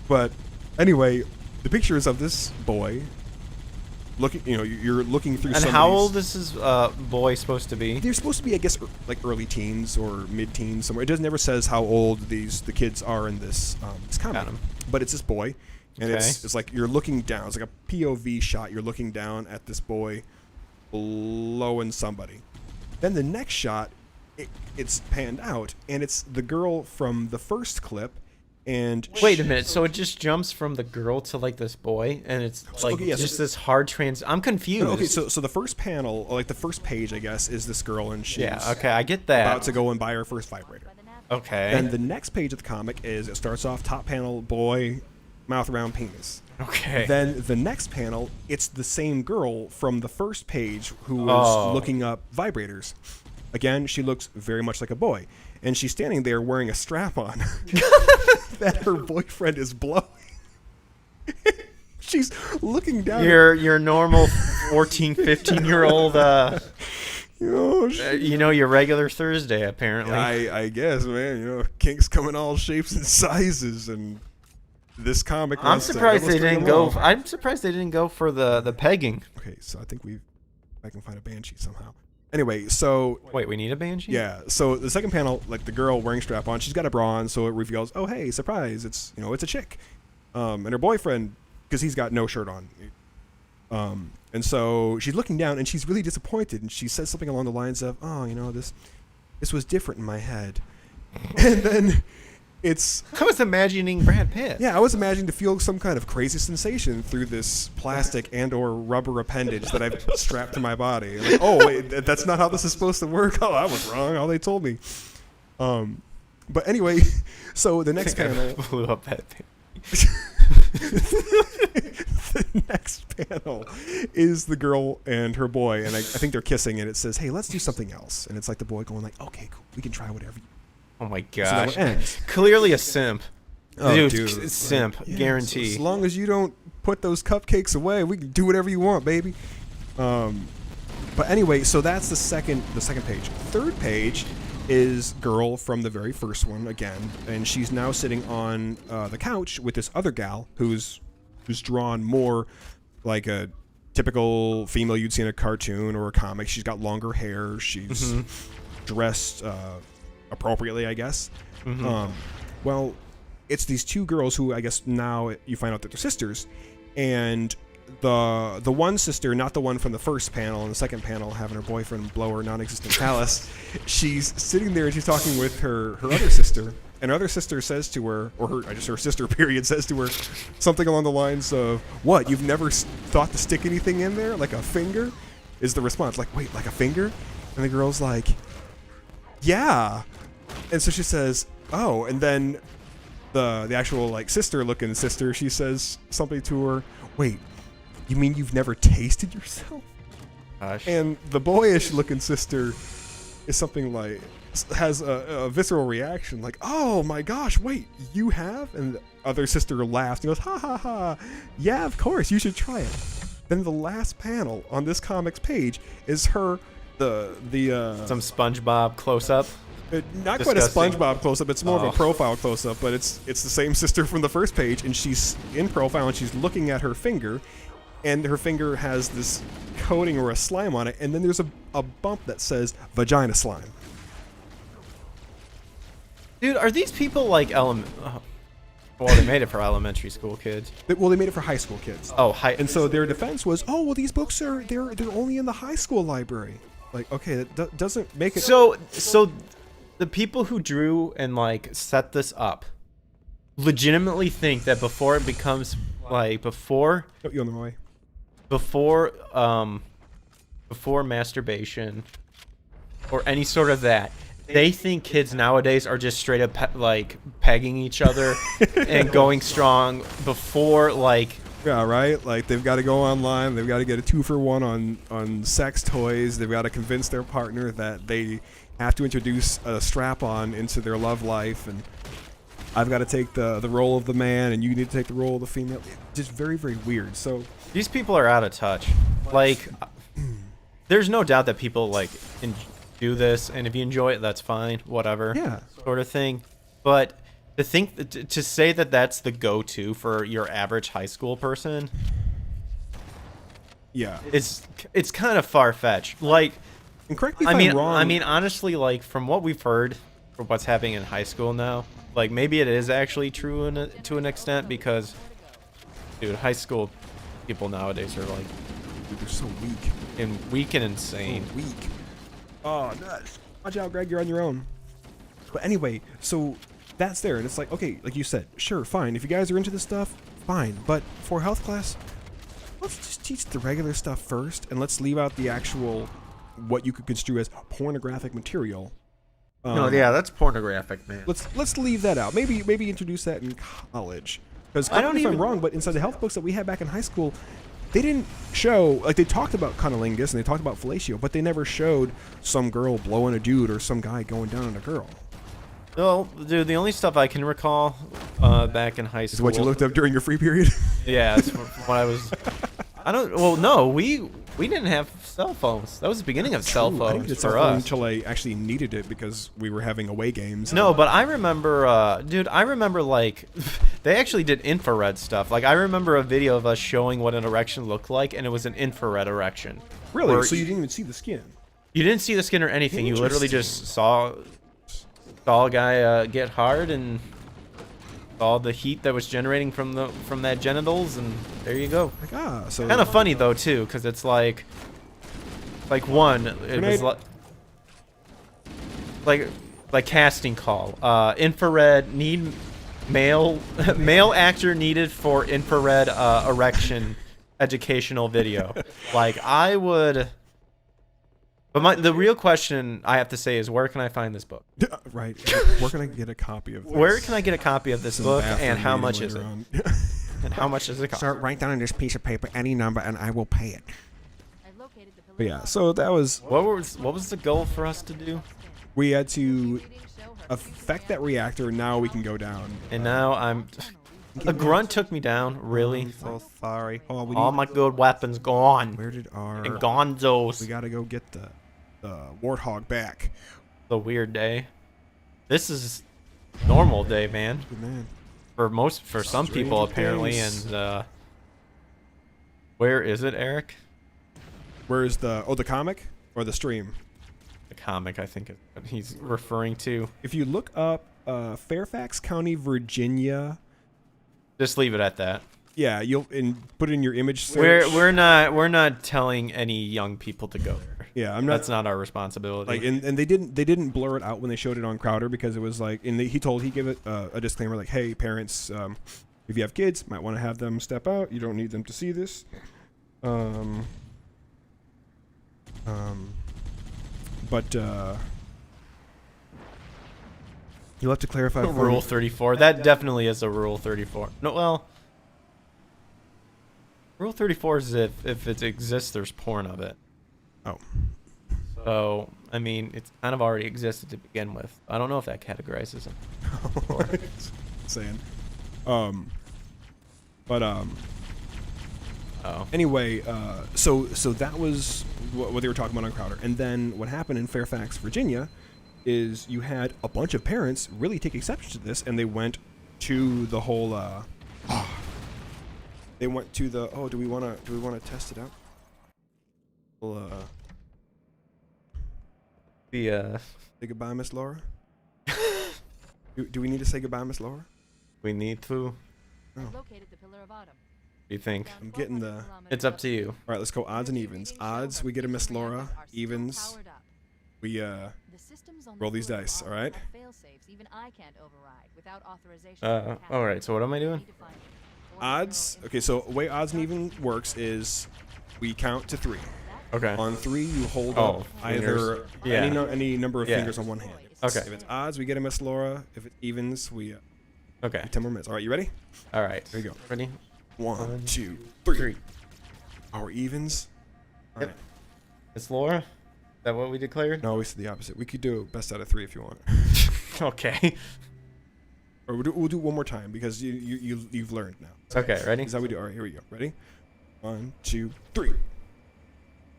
But anyway, the picture is of this boy looking. You know, you're looking through. And how old is this boy supposed to be? They're supposed to be, I guess, like early teens or mid-teens somewhere. It never says how old the kids are in this comic. But it's this boy, and Okay. it's like you're looking down. It's like a POV shot. You're looking down at this boy blowing somebody. Then the next shot, it's panned out, and it's the girl from the first clip. And Wait a minute. So it just jumps from the girl to like this boy, and it's like okay, yeah, just so- this hard I'm confused. Okay, so the first panel, or like the first page, I guess, is this girl, and she's yeah. Okay, I get that. about to go and buy her first vibrator. Okay. And the next page of the comic is, it starts off top panel, boy, mouth around penis. Okay. Then the next panel, it's the same girl from the first page who was looking up vibrators. Again, she looks very much like a boy. And she's standing there wearing a strap on that her boyfriend is blowing. She's looking down. Your normal 14, 15-year-old, you know, your regular Thursday, apparently. I guess, man. You know, kinks come in all shapes and sizes, and this comic. I'm wants to surprised they illustrate didn't them go. all. I'm surprised they didn't go for the pegging. Okay, so I think I can find a banshee somehow. Anyway, so Wait, we need a banshee? yeah, so the second panel, like the girl wearing strap on, she's got a bra on, so it reveals, oh hey, surprise, it's it's a chick, and her boyfriend, because he's got no shirt on, and so she's looking down and she's really disappointed, and she says something along the lines of, oh, this was different in my head, and then it's I was imagining Brad Pitt. yeah, I was imagining to feel some kind of crazy sensation through this plastic and or rubber appendage that I've strapped to my body. Like, oh, wait, that's not how this is supposed to work. Oh, I was wrong. All they told me. But anyway, so the next panel blew up that thing. the next panel is the girl and her boy, and I think they're kissing, and it says, hey, let's do something else. And it's like the boy going like, okay, cool, we can try whatever. Oh my So that gosh. one ends. Clearly a simp. Oh, dude, simp. Yeah, Guarantee. so as long as you don't put those cupcakes away, we can do whatever you want, baby. But anyway, so that's the second page. Third page is girl from the very first one again, and she's now sitting on the couch with this other gal who's drawn more like a typical female you'd see in a cartoon or a comic. She's got longer hair. She's dressed appropriately, I guess. Well, it's these two girls who I guess now you find out that they're sisters, and the one sister, not the one from the first panel, and the second panel having her boyfriend blow her non-existent phallus, she's sitting there and she's talking with her other sister, and her other sister says to her, or her sister period says to her something along the lines of, what, you've never thought to stick anything in there, like a finger? Is the response, like, wait, like a finger? And the girl's like, yeah. And so she says, oh, and then the actual like sister-looking sister, she says something to her, wait, you mean you've never tasted yourself? Gosh. And the boyish-looking sister is something like, has a visceral reaction, like, oh my gosh, wait, you have? And the other sister laughs and goes, ha ha ha, yeah, of course, you should try it. Then the last panel on this comic's page is her, some SpongeBob close-up. Not Disgusting. quite a SpongeBob close-up. It's more of Oh. a profile close-up, but it's the same sister from the first page, and she's in profile, and she's looking at her finger, and her finger has this coating or a slime on it, and then there's a bump that says vagina slime. Dude, are these people like well, they made it for elementary school kids. Well, they made it for high school kids. Oh, hi. And so their defense was, oh, well, these books they're only in the high school library. Like, okay, that doesn't make it. So the people who drew and like set this up legitimately think that before it becomes like before Oh, you're on the way. before masturbation or any sort of that they think kids nowadays are just straight up like pegging each other and going strong before like. Yeah, right. Like they've got to go online. They've got to get a 2-for-1 on sex toys. They've got to convince their partner that they have to introduce a strap-on into their love life, and I've got to take the role of the man, and you need to take the role of the female. Just very, very weird. So These people are out of touch. Like, there's no doubt that people like do this, and if you enjoy it, that's fine, whatever. Yeah. Sort of thing. But to say that that's the go-to for your average high school person, yeah, it's kind of far-fetched. Like, and correct me if I'm wrong. I mean, honestly, like from what we've heard, for what's happening in high school now, like maybe it is actually true to an extent because, dude, high school people nowadays are like, dude, they're so weak and insane. So weak. Oh, nuts! Watch out, Greg. You're on your own. But anyway, so that's there, and it's like, okay, like you said, sure, fine. If you guys are into this stuff, fine. But for health class, let's just teach the regular stuff first, and let's leave out the actual what you could construe as pornographic material. No, yeah, that's pornographic, man. Let's leave that out. Maybe introduce that in college. Because I don't know if I'm wrong, but inside the health books that we had back in high school, they didn't show, like they talked about cunnilingus and they talked about fellatio, but they never showed some girl blowing a dude or some guy going down on a girl. Well, dude, the only stuff I can recall back in high school Is what you looked up during your free period? Yeah, it's what I was. I don't. Well, no, we didn't have cell phones. That was the beginning of cell phones I didn't get for cell phone us. until I actually needed it because we were having away games. No, but I remember, dude. I remember like they actually did infrared stuff. Like I remember a video of us showing what an erection looked like, and it was an infrared erection. Really? So you didn't even see the skin? You didn't see the skin or anything. You literally just saw a guy get hard and all the heat that was generating from that genitals, and there you go. Like, so kind of funny though too, because it's like one, it was like casting call. Infrared need male actor needed for infrared erection educational video. Like I would. But the real question I have to say is, where can I find this book? Right. Where can I get a copy of this? Where can I get a copy of this book, and how much is it? And how much does it cost? Sir, write down on this piece of paper any number, and I will pay it. I've located the But yeah, so that was... What was the goal for us to do? We had to affect that reactor, and now we can go down. And now I'm... A grunt took me down, really. I'm so sorry. All my good weapons gone. Where did our... And gonzos. We gotta go get the warthog back. The weird day. This is normal day, man. Good man. For some people apparently, and where is it, Eric? Where is the comic or the stream? The comic, I think he's referring to. If you look up Fairfax County, Virginia, just leave it at that. Yeah, you'll put it in your image search. We're not telling any young people to go there. Yeah, I'm not. That's not our responsibility. Like, and they didn't blur it out when they showed it on Crowder because it was like, and he gave it a disclaimer like, hey parents, if you have kids, might want to have them step out. You don't need them to see this. But you'll have to clarify. Rule 34. That definitely is a Rule 34. No, well, Rule 34 is if it exists, there's porn of it. Oh. So, I mean, it's kind of already existed to begin with. I don't know if that categorizes it. Saying. Anyway, so that was what they were talking about on Crowder. And then what happened in Fairfax, Virginia, is you had a bunch of parents really take exception to this, and they went to the whole. They went to the. Oh, do we want to test it out? Well, say goodbye, Miss Laura. Do we need to say goodbye, Miss Laura? We need to. Oh. Located the Pillar of Autumn. What do you think? I'm getting the. It's up to you. All right, let's go odds and evens. Odds, we get a Miss Laura. Evens, we roll these dice. All right. All right. So what am I doing? Odds. Okay, so the way odds and even works is we count to 3. Okay. On 3, you hold Oh, up either fingers. Yeah. any number of Yeah. fingers on one hand. Okay. If it's odds, we get a Miss Laura. If it evens, we Okay. 10 more minutes. All right, you ready? All right. There you go. Ready? 1, 2, 3. 3. Our evens. All Yep. right. Miss Laura? Is that what we declared? No, we said the opposite. We could do best out of 3 if you want. Okay. Or we'll do it one more time because you've learned now. Okay, ready? Is that what we do? All right, here we go. Ready? 1, 2, 3.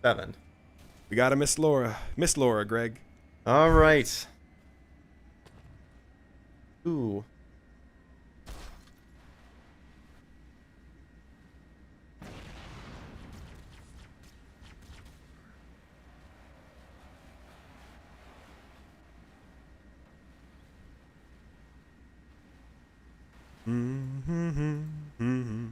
7. We got a Miss Laura. Miss Laura, Greg. All right. Ooh. Mm-hmm.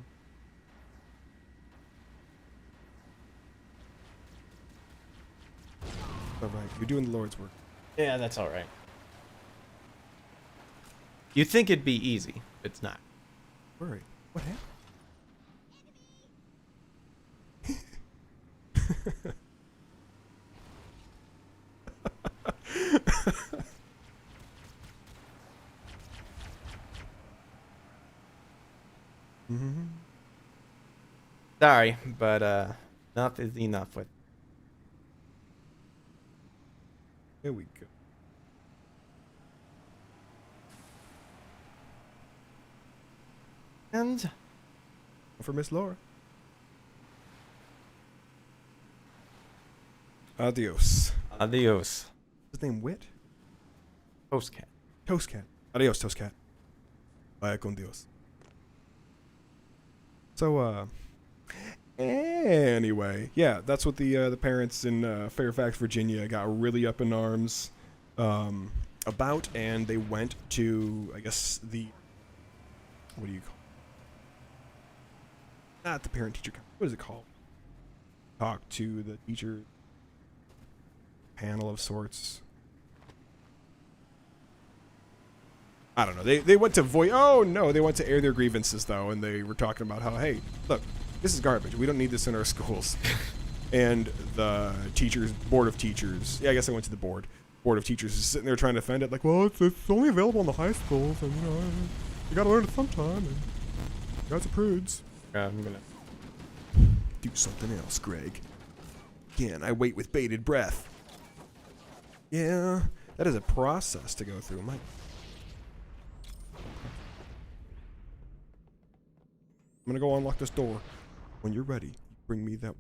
All right, you're doing the Lord's work. Yeah, that's all right. You'd think it'd be easy. It's not. Worry. What happened? Mm-hmm. Sorry, but enough is enough with. There we go. And For Miss Laura. Adios. adios. His name Wit? Post cat. Toast Cat. Adios, Toast Cat. Vaya con Dios. So, anyway, yeah, that's what the parents in Fairfax, Virginia got really up in arms about, and they went to, I guess, what do you call it? Not the parent-teacher, what is it called? Talk to the teacher panel of sorts. I don't know. They went to they went to air their grievances though, and they were talking about how, hey, look, this is garbage. We don't need this in our schools. And the board of teachers, yeah, I guess I went to the board of teachers is sitting there trying to defend it, like, well, it's only available in the high schools, and you gotta learn it sometime, and you guys are prudes. I'm gonna. Do something else, Greg. Again, I wait with bated breath. Yeah, that is a process to go through. I'm gonna go unlock this door. When you're ready, bring me that.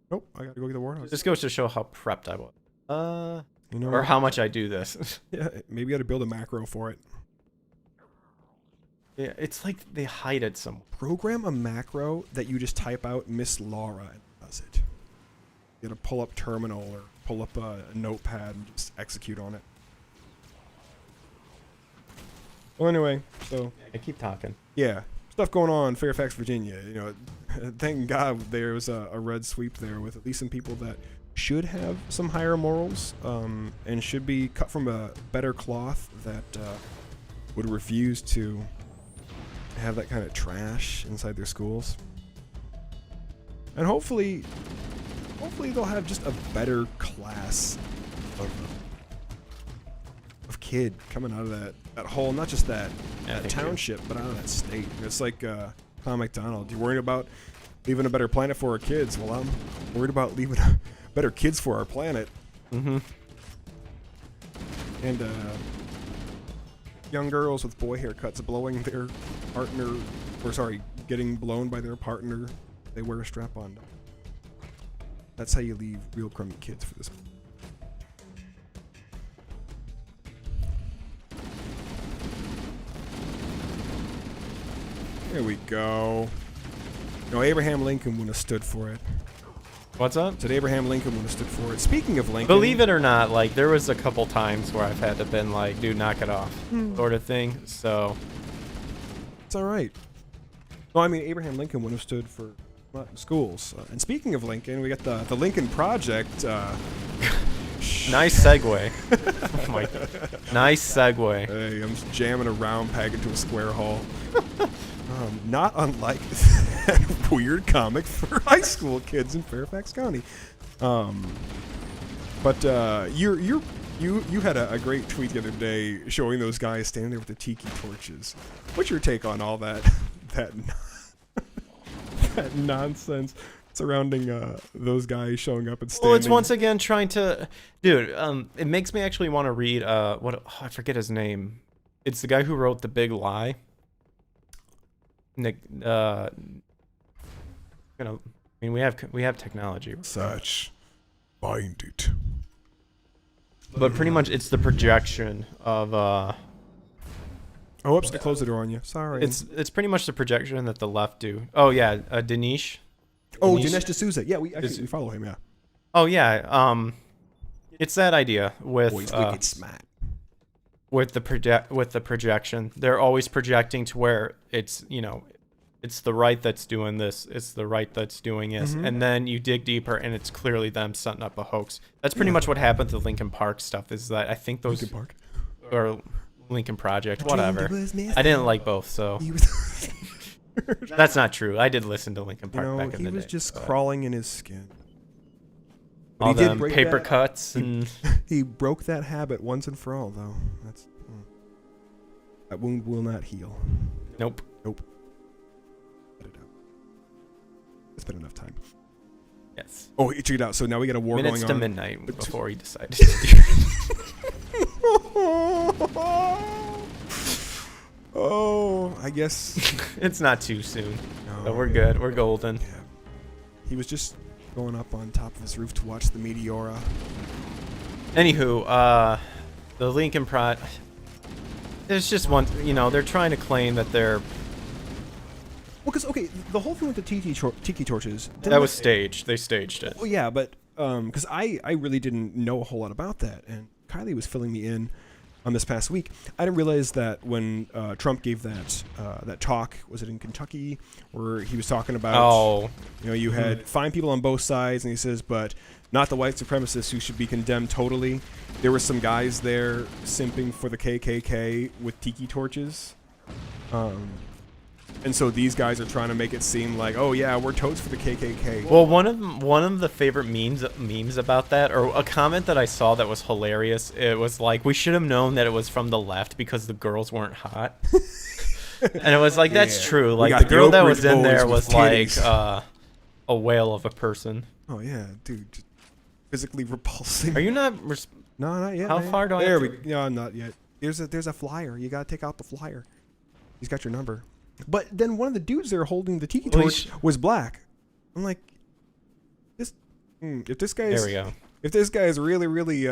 Nope, I gotta go get the warehouse. This goes to show how prepped I was. You know, Or how much I do this. Yeah, maybe I gotta build a macro for it. Yeah, it's like they hide it somewhere. Program a macro that you just type out Miss Laura and it does it. You gotta pull up terminal or pull up a notepad and just execute on it. Well, anyway, so I keep talking. yeah, stuff going on in Fairfax, Virginia. You know, thank God there was a red sweep there with at least some people that should have some higher morals and should be cut from a better cloth that would refuse to have that kind of trash inside their schools. And hopefully they'll have just a better class of kid coming out of that whole, not just that township, but out of that state. It's like Tom McDonald. You're worried about leaving a better planet for our kids. Well, I'm worried about leaving better kids for our planet. Mm-hmm. And young girls with boy haircuts blowing their partner, getting blown by their partner. They wear a strap-on. That's how you leave real crummy kids for this. There we go. No, Abraham Lincoln wouldn't have stood for it. What's up? Said Abraham Lincoln would have stood for it. Speaking of Lincoln, Believe it or not, like there was a couple times where I've had to been like, dude, knock it off, sort of thing. So it's all right. No, I mean Abraham Lincoln would have stood for schools. And speaking of Lincoln, we got the Lincoln Project. nice segue. Oh my God. Nice segue. Hey, I'm just jamming a round peg into a square hole. Not unlike that weird comic for high school kids in Fairfax County. But you had a great tweet the other day showing those guys standing there with the tiki torches. What's your take on all that that nonsense surrounding those guys showing up and standing? Well, it's once again trying to, dude. It makes me actually want to read I forget his name. It's the guy who wrote The Big Lie. Nick, I mean, we have technology. Such, find it. But pretty much, it's the projection of. Oh, whoops! I closed the door on you. Sorry. It's pretty much the projection that the left do. Oh yeah, Dinesh. Oh, Dinesh D'Souza. Yeah, we follow him. Yeah. Oh yeah. It's that idea with wicked smart. With the projection. They're always projecting to where it's, it's the right that's doing this, it's the right that's doing this, and then you dig deeper and it's clearly them setting up a hoax. That's pretty much what happened to the Lincoln Park stuff, is that I think those Lincoln Park or Lincoln Project, whatever. I didn't like both, so that's not true. I did listen to Lincoln Park back in the day. He was just crawling in his skin. But all them paper cuts and he broke that habit once and for all, though. That wound will not heal. Nope. Let it out. It's been enough time. Yes. Oh, check it out. So now we got a war Minutes going to on. midnight before he decided to do Oh, I guess it's not too soon. No, So we're good. We're golden. Yeah. He was just going up on top of his roof to watch the Meteora. Anywho, the Lincoln Project. There's just one. They're trying to claim that they're. Well, because the whole thing with the tiki torches. That was staged. They staged it. Well, yeah, but because I really didn't know a whole lot about that, and Kylie was filling me in on this past week. I didn't realize that when Trump gave that talk, was it in Kentucky, where he was talking about, you had fine people on both sides, and he says, but not the white supremacists who should be condemned totally. There were some guys there simping for the KKK with tiki torches. And so these guys are trying to make it seem like, oh yeah, we're totes for the KKK. Well, one of the favorite memes about that, or a comment that I saw that was hilarious. It was like, we should have known that it was from the left because the girls weren't hot. And it was like, that's true. Like the girl that was in there was like a whale of a person. Oh yeah, dude, just physically repulsing. Are you not? No, not yet. How far do I? There we go. No, not yet. There's a flyer. You gotta take out the flyer. He's got your number. But then one of the dudes there holding the tiki torch was black. I'm like, if this guy is, there we go. If this guy is really, really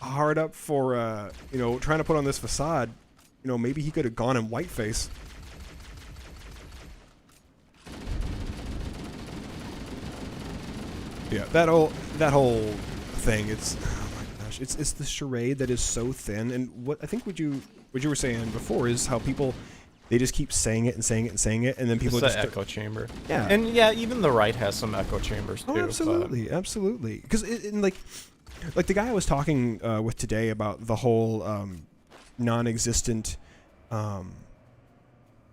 hard up for trying to put on this facade, maybe he could have gone in whiteface. Yeah, that whole thing. It's, oh my gosh, it's the charade that is so thin. And what I think what you were saying before is how people, they just keep saying it and saying it and saying it, and then people it's just echo chamber. Yeah, and yeah, even the right has some echo chambers too. Oh, absolutely, absolutely. Because like the guy I was talking with today about the whole non-existent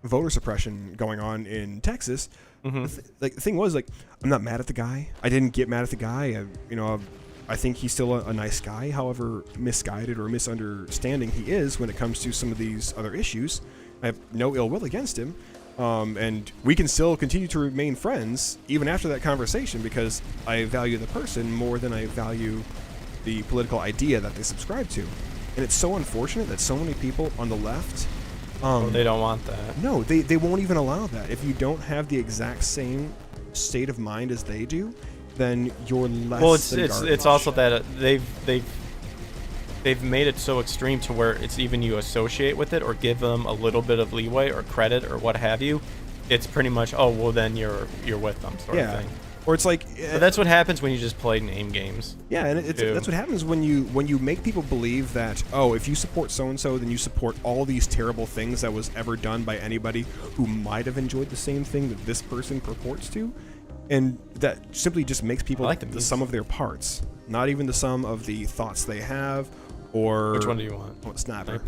voter suppression going on in Texas. The thing was, like, I'm not mad at the guy. I didn't get mad at the guy. I think he's still a nice guy. However misguided or misunderstanding he is when it comes to some of these other issues, I have no ill will against him. And we can still continue to remain friends even after that conversation, because I value the person more than I value the political idea that they subscribe to. And it's so unfortunate that so many people on the left, they don't want that. No, they won't even allow that. If you don't have the exact same state of mind as they do, then you're less. Well, than garbage. it's also that they've made it so extreme to where it's even you associate with it or give them a little bit of leeway or credit or what have you. It's pretty much, oh well, then you're with them sort of thing. Or it's like, but that's what happens when you just play name games. Yeah, and that's what happens when you make people believe that, oh, if you support so and so, then you support all these terrible things that was ever done by anybody who might have enjoyed the same thing that this person purports to, and that simply just makes people like the sum of their parts, not even the sum of the thoughts they have, or which one do you want? Oh, Snapper,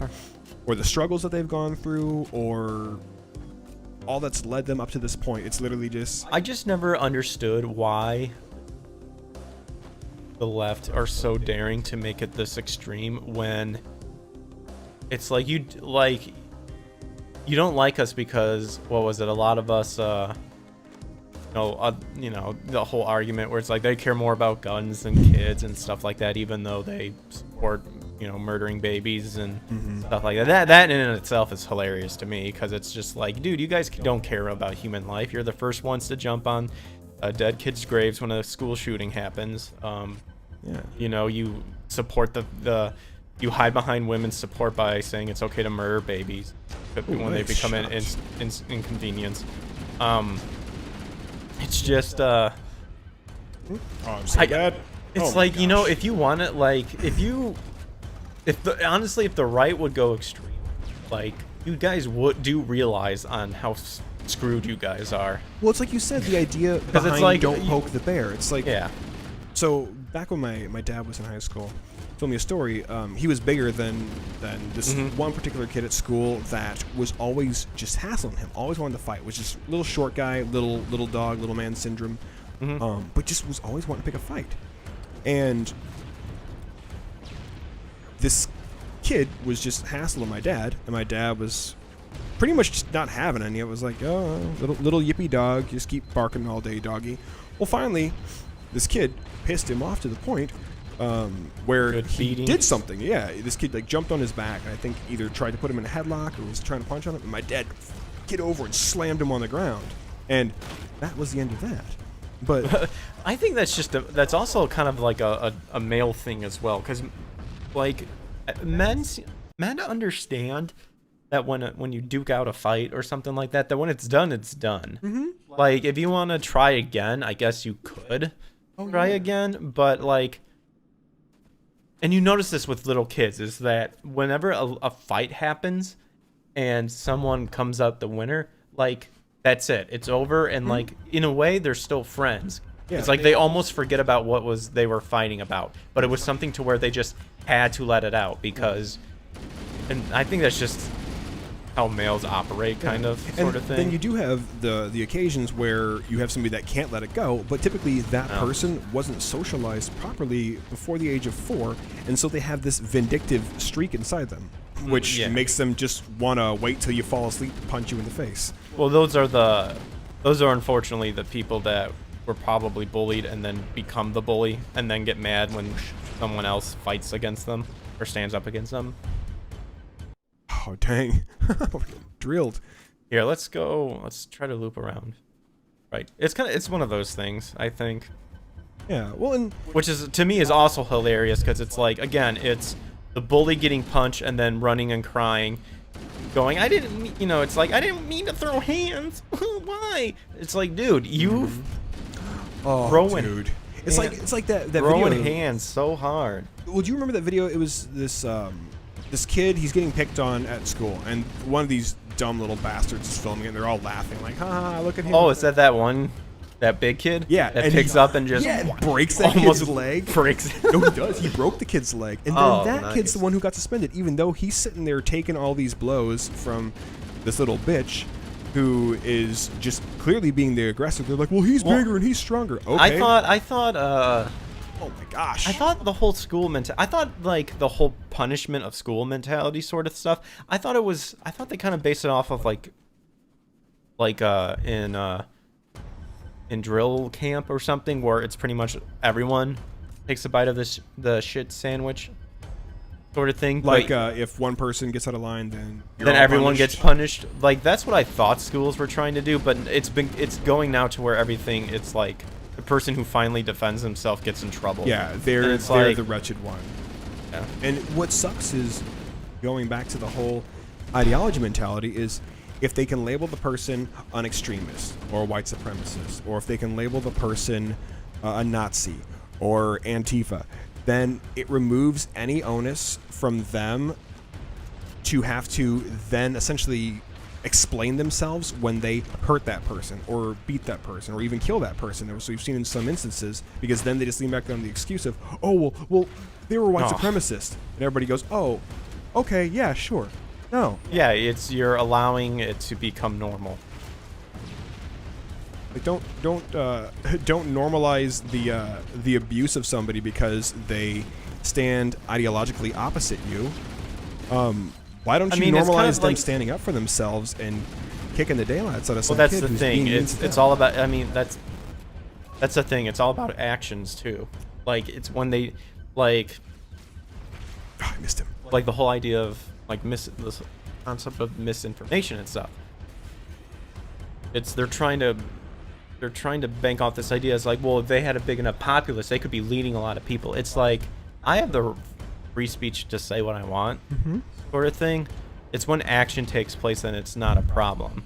or the struggles that they've gone through, or all that's led them up to this point. It's literally just I just never understood why the left are so daring to make it this extreme when it's like you don't like us because what was it? A lot of us, the whole argument where it's like they care more about guns than kids and stuff like that, even though they support murdering babies and stuff like that. That in itself is hilarious to me because it's just like, dude, you guys don't care about human life. You're the first ones to jump on dead kids' graves when a school shooting happens. You support the you hide behind women's support by saying it's okay to murder babies when they become an inconvenience. It's just I'm so bad. It's if you want it, like if the right would go extreme, like you guys do realize on how screwed you guys are. Well, it's like you said, the idea behind it's like, don't poke the bear. It's like, yeah. So back when my dad was in high school, told me a story. He was bigger than this one particular kid at school that was always just hassling him, always wanted to fight. Was just little short guy, little dog, little man syndrome, but just was always wanting to pick a fight. And this kid was just hassling my dad, and my dad was pretty much just not having any. It was like, oh, little yippy dog, just keep barking all day, doggy. Well, finally, this kid pissed him off to the point where he did something. Yeah, this kid jumped on his back, and I think either tried to put him in a headlock or was trying to punch on him. And my dad get over and slammed him on the ground, and that was the end of that. But I think that's also kind of like a male thing as well, because like men understand that when you duke out a fight or something like that when it's done, it's done. Like if you want to try again, I guess you could try again, but like. And you notice this with little kids, is that whenever a fight happens and someone comes out the winner, like, that's it. It's over, and, like, in a way, they're still friends. Yeah, it's like they almost forget about what they were fighting about. But it was something to where they just had to let it out because... And I think that's just how males operate, kind of, sort of thing. Then you do have the occasions where you have somebody that can't let it go, but typically that person wasn't socialized properly before the age of 4, and so they have this vindictive streak inside them, which makes them just want to wait till you fall asleep to punch you in the face. Well, those are unfortunately the people that were probably bullied and then become the bully and then get mad when someone else fights against them or stands up against them. Oh, dang. Drilled. Here, let's go. Let's try to loop around. Right. It's one of those things, I think. Yeah, well, which is, to me, is also hilarious because it's like, again, it's the bully getting punched and then running and crying, going, it's like, I didn't mean to throw hands. Why? It's like, dude, you throwing. Dude. It's like that throwing video. Hands so hard. Well, do you remember that video? It was this kid, he's getting picked on at school, and one of these dumb little bastards is filming it, and they're all laughing, like, ha, look at him. Oh, is that big kid? Yeah. That picks up and just... breaks that kid's leg. Breaks No, he does. He broke the kid's leg. And then that kid's the one who got suspended, even though he's sitting there taking all these blows from this little bitch who is just clearly being the aggressor. They're like, well, he's bigger and he's stronger. Okay. I thought oh my gosh. I thought the whole the whole punishment of school mentality sort of stuff. I thought they kind of based it off of in drill camp or something, where it's pretty much everyone takes a bite of the shit sandwich sort of thing. Like if one person gets out of line, then everyone gets punished. Like that's what I thought schools were trying to do, but it's going now to where everything, it's like the person who finally defends himself gets in trouble. Yeah, they're the wretched one. Yeah. And what sucks is, going back to the whole ideology mentality, is if they can label the person an extremist or a white supremacist, or if they can label the person a Nazi or Antifa, then it removes any onus from them to have to then essentially explain themselves when they hurt that person or beat that person or even kill that person. So we've seen in some instances, because then they just lean back on the excuse of, oh, well, they were white supremacists. And everybody goes, oh, okay, yeah, sure. No. Yeah, you're allowing it to become normal. Like don't normalize the abuse of somebody because they stand ideologically opposite you. Why don't I you mean, it's kind normalize of them like- standing up for themselves and kicking the daylights out of some Well, that's kid the who's thing. being mean It's to it's them? all about. I mean, that's the thing. It's all about actions too. Like it's when they like Oh, I missed him. like the whole idea of like this concept of misinformation and stuff. It's they're trying to bank off this idea as like, well, if they had a big enough populace, they could be leading a lot of people. It's like I have the free speech to say what I want, sort of thing. It's when action takes place and it's not a problem.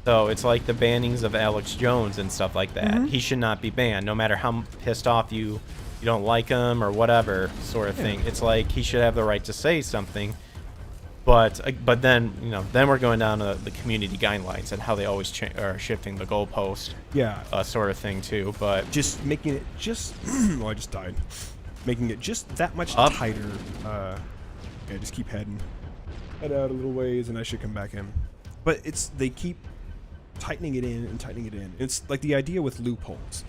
So it's like the bannings of Alex Jones and stuff like that. He should not be banned, no matter how pissed off you don't like him or whatever sort of thing. It's like he should have the right to say something. But then then we're going down to the community guidelines and how they always are shifting the goalpost. Yeah. Sort of thing too. But Just making it just. Oh, I just died. Making it just that much Up. tighter. Yeah, just keep heading. Head out a little ways, and I should come back in. But they keep tightening it in and tightening it in. It's like the idea with loopholes.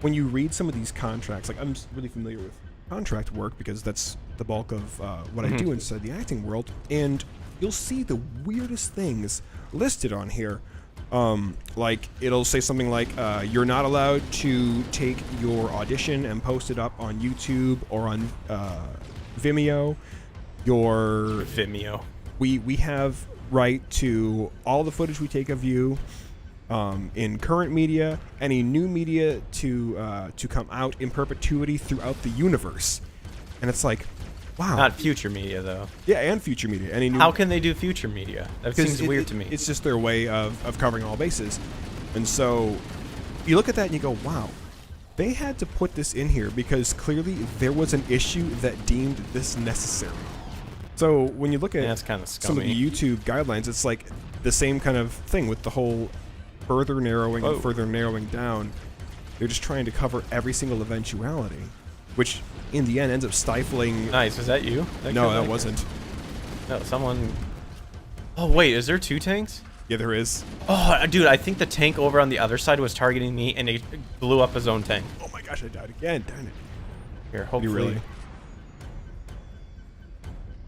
When you read some of these contracts, like I'm really familiar with contract work because that's the bulk of what I do inside the acting world, and you'll see the weirdest things listed on here. Like it'll say something like you're not allowed to take your audition and post it up on YouTube or on Vimeo. Vimeo. We have right to all the footage we take of you in current media, any new media to come out in perpetuity throughout the universe. And it's like, wow. Not future media though. Yeah, and future media. Any new How can they do future media? That seems weird to me. It's just their way of covering all bases. And so you look at that and you go, wow, they had to put this in here because clearly there was an issue that deemed this necessary. So when you look at That's kind of some of scummy. the YouTube guidelines, it's like the same kind of thing with the whole further narrowing and further narrowing down. They're just trying to cover every single eventuality, which in the end ends up stifling. Nice. Was that you? No, that wasn't. No, someone. Oh wait, is there two tanks? Yeah, there is. Oh, dude, I think the tank over on the other side was targeting me, and it blew up his own tank. Oh my gosh, I died again. Darn it. Here, hopefully. really?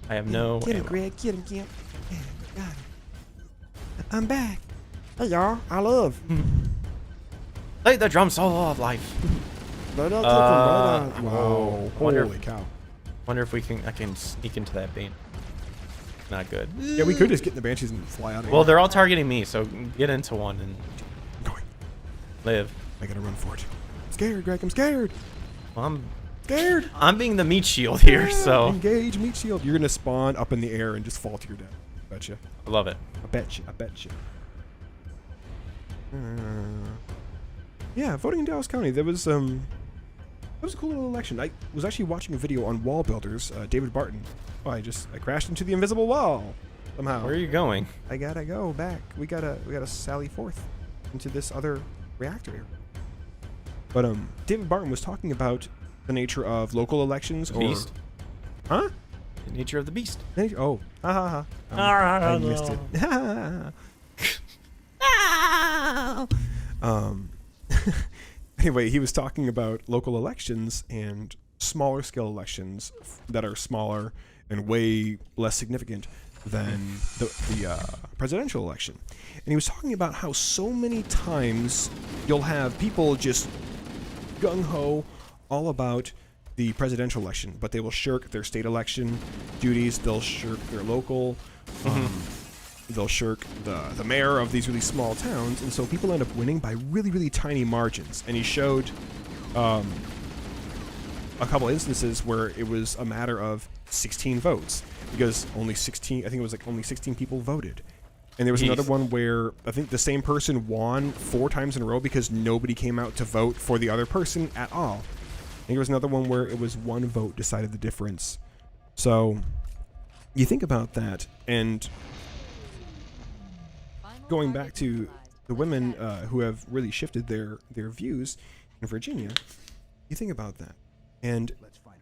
I have no. Get him, ammo. Greg. Get him, get him. Yeah, got him. I'm back. Hey, y'all. I love. Play the drum solo of life. Wow. wonder- Holy cow. Wonder if I can sneak into that bait. Not good. Yeah, we could just get in the Banshees and fly out of Well, here. they're all targeting me, so get into one and I'm going. live. I gotta run for it. I'm scared, Greg. I'm scared. Well, Scared. I'm being the meat shield here, so Engage meat shield. You're gonna spawn up in the air and just fall to your death. Betcha. I love it. I bet you. I bet you. Yeah, voting in Dallas County. That was a cool little election. I was actually watching a video on wall builders. David Barton. Oh, I crashed into the invisible wall somehow. Where are you going? I gotta go back. We gotta sally forth into this other reactor here. But David Barton was talking about the nature of local elections or Beast. huh? The nature of the beast. Oh, ha ha ha. I missed it. Anyway, he was talking about local elections and smaller scale elections that are smaller and way less significant than the presidential election. And he was talking about how so many times you'll have people just gung-ho all about the presidential election, but they will shirk their state election duties. They'll shirk their local. They'll shirk the mayor of these really small towns, and so people end up winning by really, really tiny margins. And he showed a couple instances where it was a matter of 16 votes because only 16. I think it was like only 16 people voted. And there was another one where I think the same person won 4 times in a row because nobody came out to vote for the other person at all. I think there was another one where it was 1 vote decided the difference. So you think about that, and going back to the women who have really shifted their views in Virginia, you think about that. And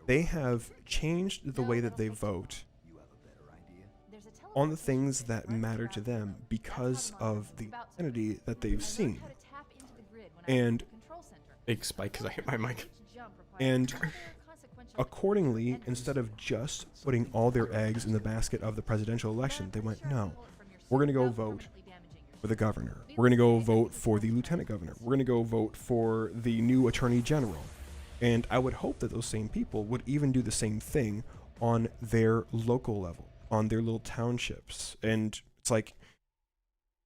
they have changed the way that they vote on the things that matter to them because of the identity that they've seen. And Big spike because I hit my mic. And accordingly, instead of just putting all their eggs in the basket of the presidential election, they went, no, we're going to go vote for the governor. We're going to go vote for the lieutenant governor. We're going to go vote for the new attorney general. And I would hope that those same people would even do the same thing on their local level, on their little townships. And it's like,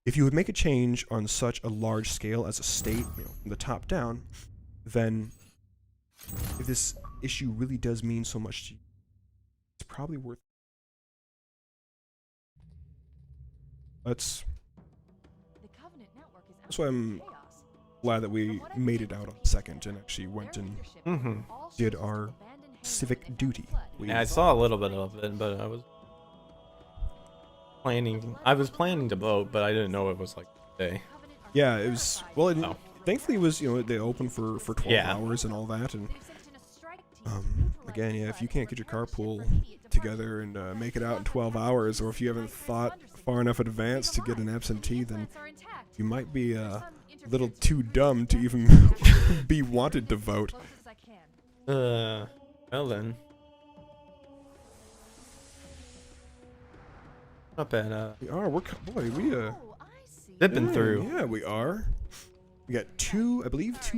if you would make a change on such a large scale as a state, from the top down, then if this issue really does mean so much to you, it's probably worth. That's why I'm glad that we made it out on the second and actually went and did our civic duty. Yeah, I saw a little bit of it, but I was planning to vote, but I didn't know it was like today. Yeah, it was. Well, thankfully it was. They opened for 12 hours and all that, and again, yeah, if you can't get your carpool together and make it out in 12 hours, or if you haven't thought far enough in advance to get an absentee, then you might be a little too dumb to even be wanted to vote. Well then. Not bad. We are. We dipping through. Yeah, we are. We got two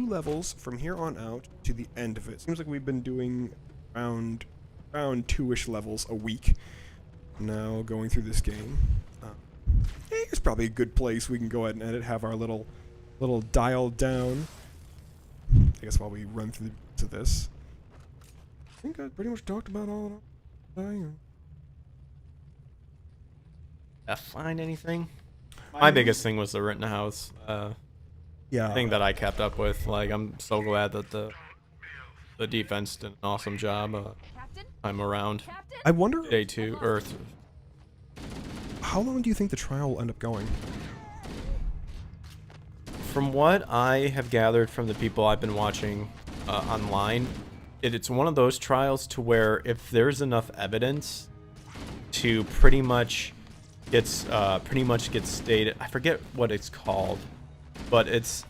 levels from here on out to the end of it. Seems like we've been doing around 2-ish levels a week now going through this game. It's probably a good place we can go ahead and edit, have our little dial down. I guess while we run through to this. I think I pretty much talked about all of it. Find anything? My biggest thing was the Rittenhouse thing that I kept up with. Like, I'm so glad that the defense did an awesome job. I'm around. I wonder day 2 or how long do you think the trial will end up going? From what I have gathered from the people I've been watching online, it's one of those trials to where if there's enough evidence to pretty much gets stated. I forget what it's called, but it's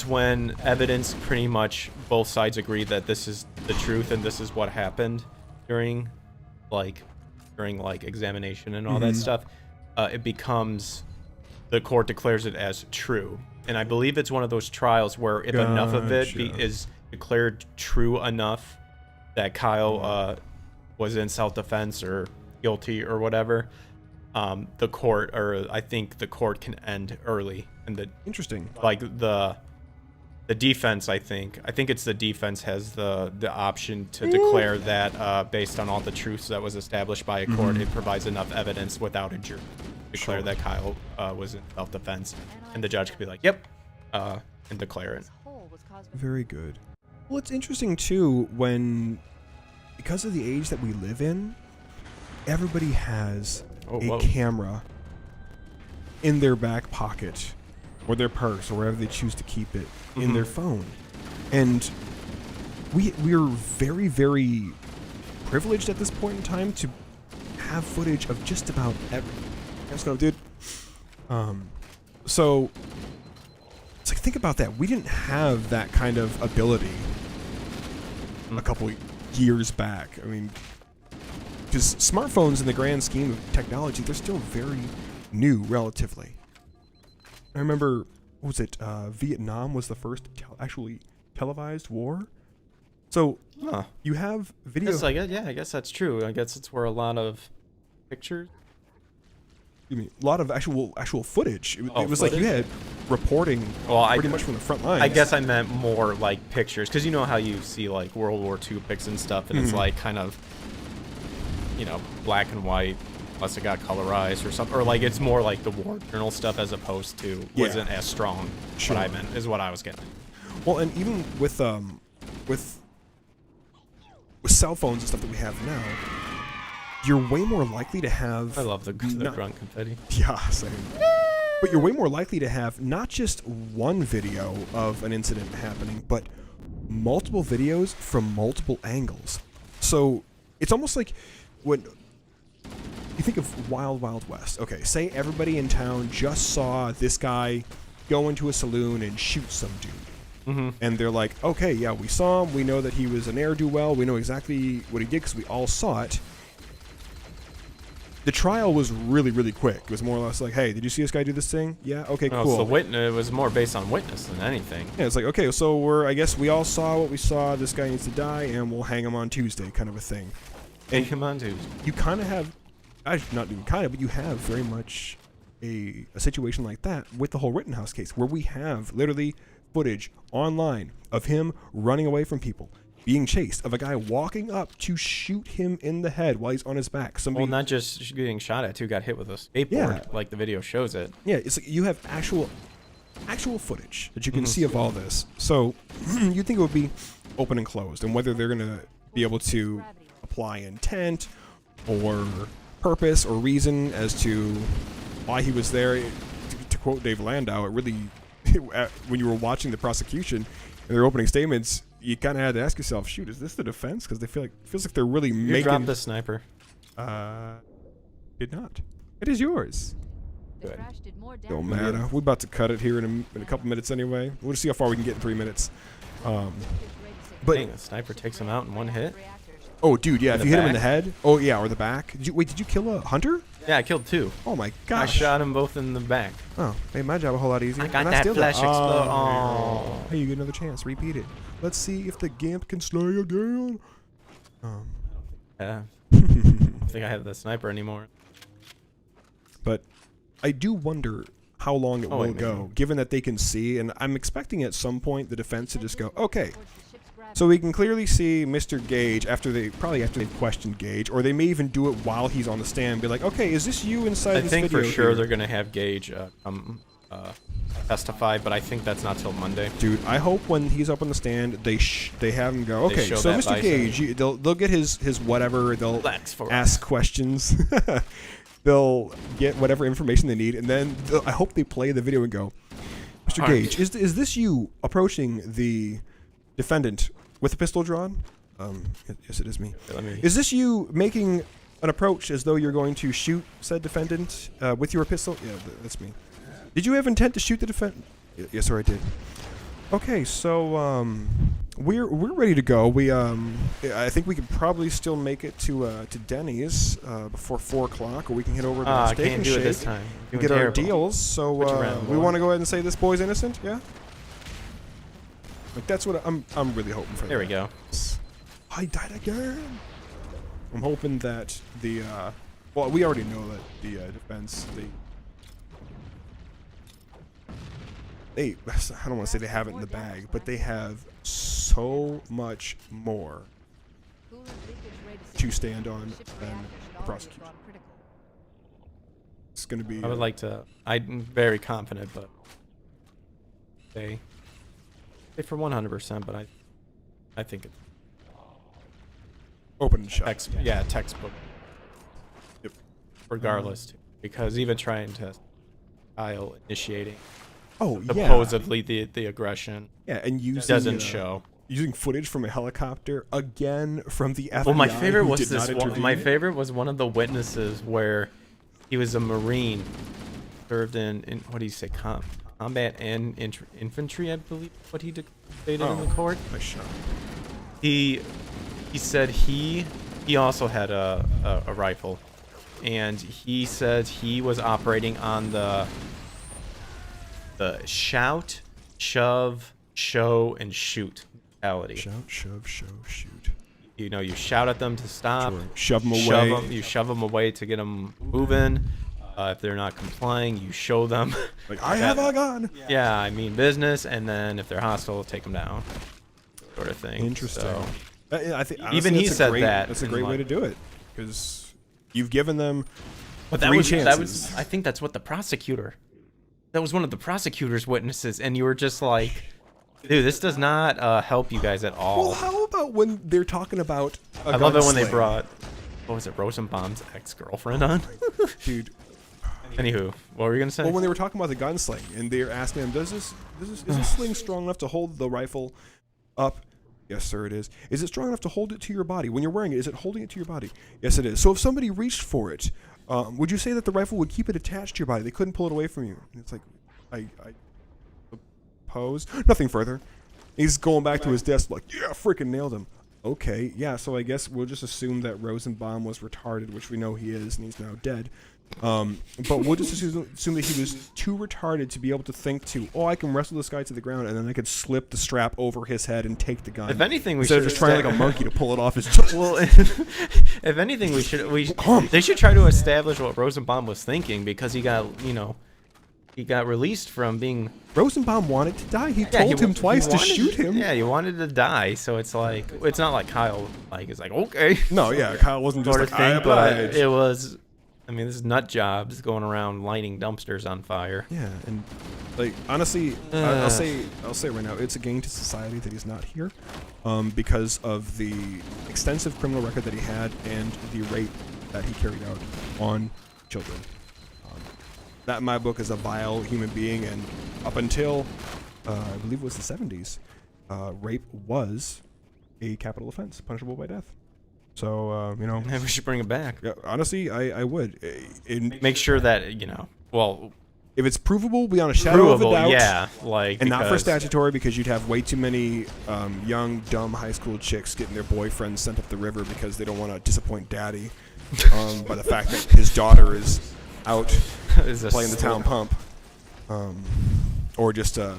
when evidence pretty much both sides agree that this is the truth and this is what happened during examination and all that stuff. It becomes, the court declares it as true. And I believe it's one of those trials where if enough of it is declared true enough that Kyle was in self-defense or guilty or whatever, the court, or I think the court can end early. And interesting. Like the defense, I think it's the defense has the option to declare that based on all the truths that was established by a court, it provides enough evidence without a jury to declare that Kyle was in self-defense, and the judge could be like, yep, and declare it. Very good. Well, it's interesting too because of the age that we live in, everybody has a camera in their back pocket or their purse or wherever they choose to keep it in their phone. And we're very, very privileged at this point in time to have footage of just about everything. Let's go, dude. So it's like, think about that. We didn't have that kind of ability a couple years back. I mean, because smartphones in the grand scheme of technology, they're still very new relatively. I remember, what was it? Vietnam was the first actually televised war. So you have video. I guess that's true. I guess it's where a lot of pictures. You mean a lot of actual footage? It was footage? Like you had reporting pretty much from the front lines. I guess I meant more like pictures, because you know how you see like World War II pics and stuff, and it's like kind of, black and white, unless it got colorized or something, or like it's more like the war journal stuff as opposed to wasn't as strong. What I meant is what I was getting. Well, and even with cell phones and stuff that we have now, you're way more likely to have. I love the grunt confetti. Yeah, same. But you're way more likely to have not just one video of an incident happening, but multiple videos from multiple angles. So it's almost like when you think of Wild Wild West. Okay, say everybody in town just saw this guy go into a saloon and shoot some dude. And they're like, okay, yeah, we saw him. We know that he was an ne'er-do-well. We know exactly what he did because we all saw it. The trial was really, really quick. It was more or less like, hey, did you see this guy do this thing? Yeah, okay, cool. So it was more based on witness than anything. Yeah, it's like, okay, so I guess we all saw what we saw. This guy needs to die, and we'll hang him on Tuesday, kind of a thing. And hang him on Tuesday. You kind of have, not even kind of, but you have very much a situation like that with the whole Rittenhouse case, where we have literally footage online of him running away from people, being chased, of a guy walking up to shoot him in the head while he's on his back. Well, not just getting shot at, too, got hit with a skateboard, like the video shows it. Yeah, it's like you have actual footage that you can see of all this. So you think it would be open and closed, and whether they're going to be able to apply intent or purpose or reason as to why he was there. To quote Dave Landau, it really, when you were watching the prosecution and their opening statements, you kind of had to ask yourself, shoot, is this the defense? Because they feels like they're really making... You dropped the sniper. Did not. It is yours. Good. Don't matter. We're about to cut it here in a couple minutes anyway. We'll just see how far we can get in 3 minutes. But dang, the sniper takes him out in one hit. Oh, dude, yeah. If you hit him in the head, or the back. Did you kill a hunter? Yeah, I killed 2. Oh my gosh. I shot them both in the back. Oh, made my job a whole lot easier. I got that flash explode. Oh. Hey, you get another chance. Repeat it. Let's see if the gimp can slay again. Yeah. I don't think I have the sniper anymore. But I do wonder how long it will go, given that they can see, and I'm expecting at some point the defense to just go, okay, so we can clearly see Mr. Gage after they've questioned Gage, or they may even do it while he's on the stand and be like, okay, is this you inside this video? I think for sure they're going to have Gage testify, but I think that's not till Monday. Dude, I hope when he's up on the stand, they have him go, okay, so Mr. Gage, they'll get his whatever, they'll ask questions. They'll get whatever information they need, and then I hope they play the video and go, Mr. Gage, is this you approaching the defendant with a pistol drawn? Yes, it is me. Is this you making an approach as though you're going to shoot said defendant with your pistol? Yeah, that's me. Did you have intent to shoot the defendant? Yes, sir, I did. Okay, so we're ready to go. I think we could probably still make it to Denny's before 4 o'clock, or we can head over to Steak and Shake it this time. and get our deals. So we want to go ahead and say this boy's innocent, yeah? Like that's what I'm really hoping for. There we go. I died again. I'm hoping that the well, we already know that the defense I don't want to say they have it in the bag, but they have so much more to stand on than the prosecution. It's going to be... I'm very confident, but say for 100%, but I think it's... Open and shut. Textbook. Yep. Regardless, because even trying to... initiating... Oh, supposedly the aggression. Yeah, and using doesn't show. Using footage from a helicopter again from the FBI. Well, my favorite was this one. My favorite was one of the witnesses where he was a Marine, served in what do you say, combat and infantry, I believe. What he stated in the court. Nice shot. He said he also had a rifle, and he said he was operating on the shout, shove, show, and shoot mentality. Shout, shove, show, shoot. You know, you shout at them to stop. Sure. Shove them away. You shove them away to get them moving. If they're not complying, you show them. Like, I have a gun. Yeah, I mean business, and then if they're hostile, take them down. Sort of thing. Interesting. So, I think honestly, even he said that. That's a great way to do it, because you've given them but three chances. I think that's what the prosecutor... That was one of the prosecutor's witnesses, and you were just like, dude, this does not help you guys at all. Well, how about when they're talking about I love it when they brought, what was it, Rosenbaum's ex-girlfriend on? Dude. Anywho, what were you going to say? Well, when they were talking about the gunsling, and they're asking him, is this sling strong enough to hold the rifle up? Yes, sir, it is. Is it strong enough to hold it to your body? When you're wearing it, is it holding it to your body? Yes, it is. So if somebody reached for it, would you say that the rifle would keep it attached to your body? They couldn't pull it away from you. And it's like, I suppose. Nothing further. He's going back to his desk like, yeah, freaking nailed him. Okay, yeah, so I guess we'll just assume that Rosenbaum was retarded, which we know he is, and he's now dead. But we'll just assume that he was too retarded to be able to think I can wrestle this guy to the ground, and then I could slip the strap over his head and take the gun. If anything, we instead should of just trying like a monkey to pull it off his Well, if anything, they should try to establish what Rosenbaum was thinking, because he got released from being. Rosenbaum wanted to die. He told him twice to shoot him. Yeah, he wanted to die. So it's like, it's not like Kyle is like, okay. No, yeah, Kyle wasn't just sort like, of I thing, but oblige. it was. I mean, this is nut jobs going around lighting dumpsters on fire. Yeah, and like honestly, I'll say right now, it's a gain to society that he's not here, because of the extensive criminal record that he had and the rape that he carried out on children. That in my book is a vile human being, and up until I believe it was the 70s, rape was a capital offense, punishable by death. So Maybe we should bring it back. yeah, honestly, I would. Make sure that well, if it's provable beyond a shadow of a doubt, yeah, like, and not for because- statutory, because you'd have way too many young, dumb high school chicks getting their boyfriends sent up the river because they don't want to disappoint daddy by the fact that his daughter is out playing the town pump, or just a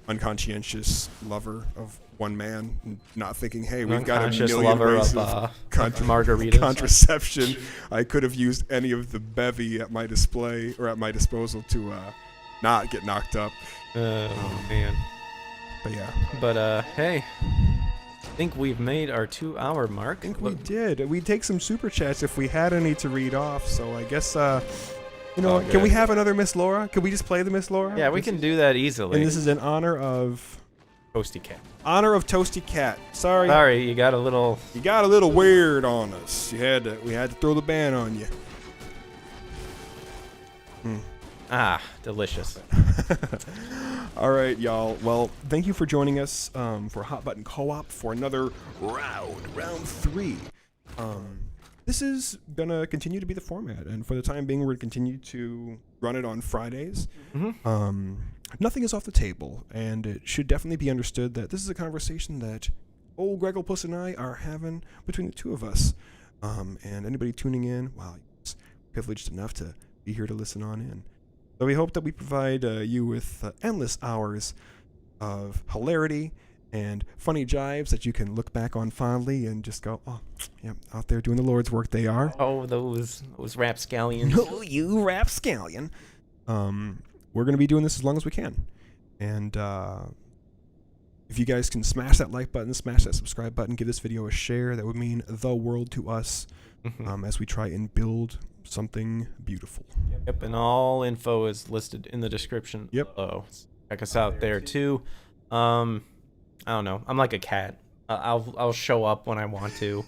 unconscientious lover of one man, not thinking, hey, we've got a Unconscious million lover ways of, of margaritas. contraception. I could have used any of the bevy at my display or at my disposal to not get knocked up. Oh man. But yeah, But hey, I think we've made our 2-hour mark. I think we did. We'd take some super chats if we had any to read off. So I guess can we have another Miss Laura? Can we just play the Miss Laura? Yeah, we can do that easily. And this is in honor of Toasty Cat. Toasty Cat. Sorry, You got a little. you got a little weird on us. We had to throw the ban on you. Delicious. All right, y'all. Well, thank you for joining us for Hot Button Co-op for another round 3. This is gonna continue to be the format, and for the time being, we're gonna continue to run it on Fridays. Nothing is off the table, and it should definitely be understood that this is a conversation that old Gregglepuss and I are having between the two of us. And anybody tuning in, wow, it's privileged enough to be here to listen on in. So we hope that we provide you with endless hours of hilarity and funny jives that you can look back on fondly and just go, oh, yeah, out there doing the Lord's work they are. Oh, those rapscallions. No, you rapscallion. We're going to be doing this as long as we can. And if you guys can smash that like button, smash that subscribe button, give this video a share, that would mean the world to us as we try and build something beautiful. Yep, and all info is listed in the description. Yep. below. Check us out there too. I don't know. I'm like a cat. I'll show up when I want to,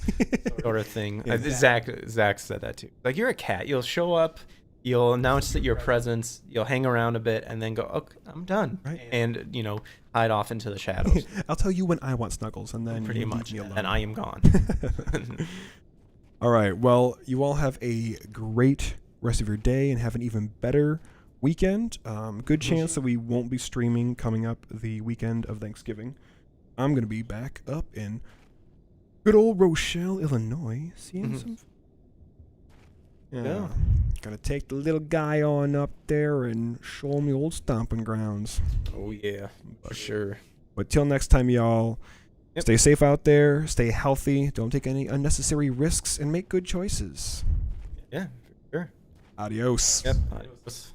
sort of thing. Zach said that too. Like, you're a cat. You'll show up. You'll announce that your presence. You'll hang around a bit, and then go, "Okay, I'm done," Right. And hide off into the shadows. I'll tell you when I want snuggles, and then Pretty you much, leave me alone. and I am gone. All right. Well, you all have a great rest of your day and have an even better weekend. Good chance that we won't be streaming coming up the weekend of Thanksgiving. I'm going to be back up in good old Rochelle, Illinois, seeing some. Yeah. Gonna take the little guy on up there and show him the old stomping grounds. Oh yeah, for sure. But till next time, y'all, stay safe out there, stay healthy, don't take any unnecessary risks, and make good choices. Yeah, for sure. Adios. Yep. Adios.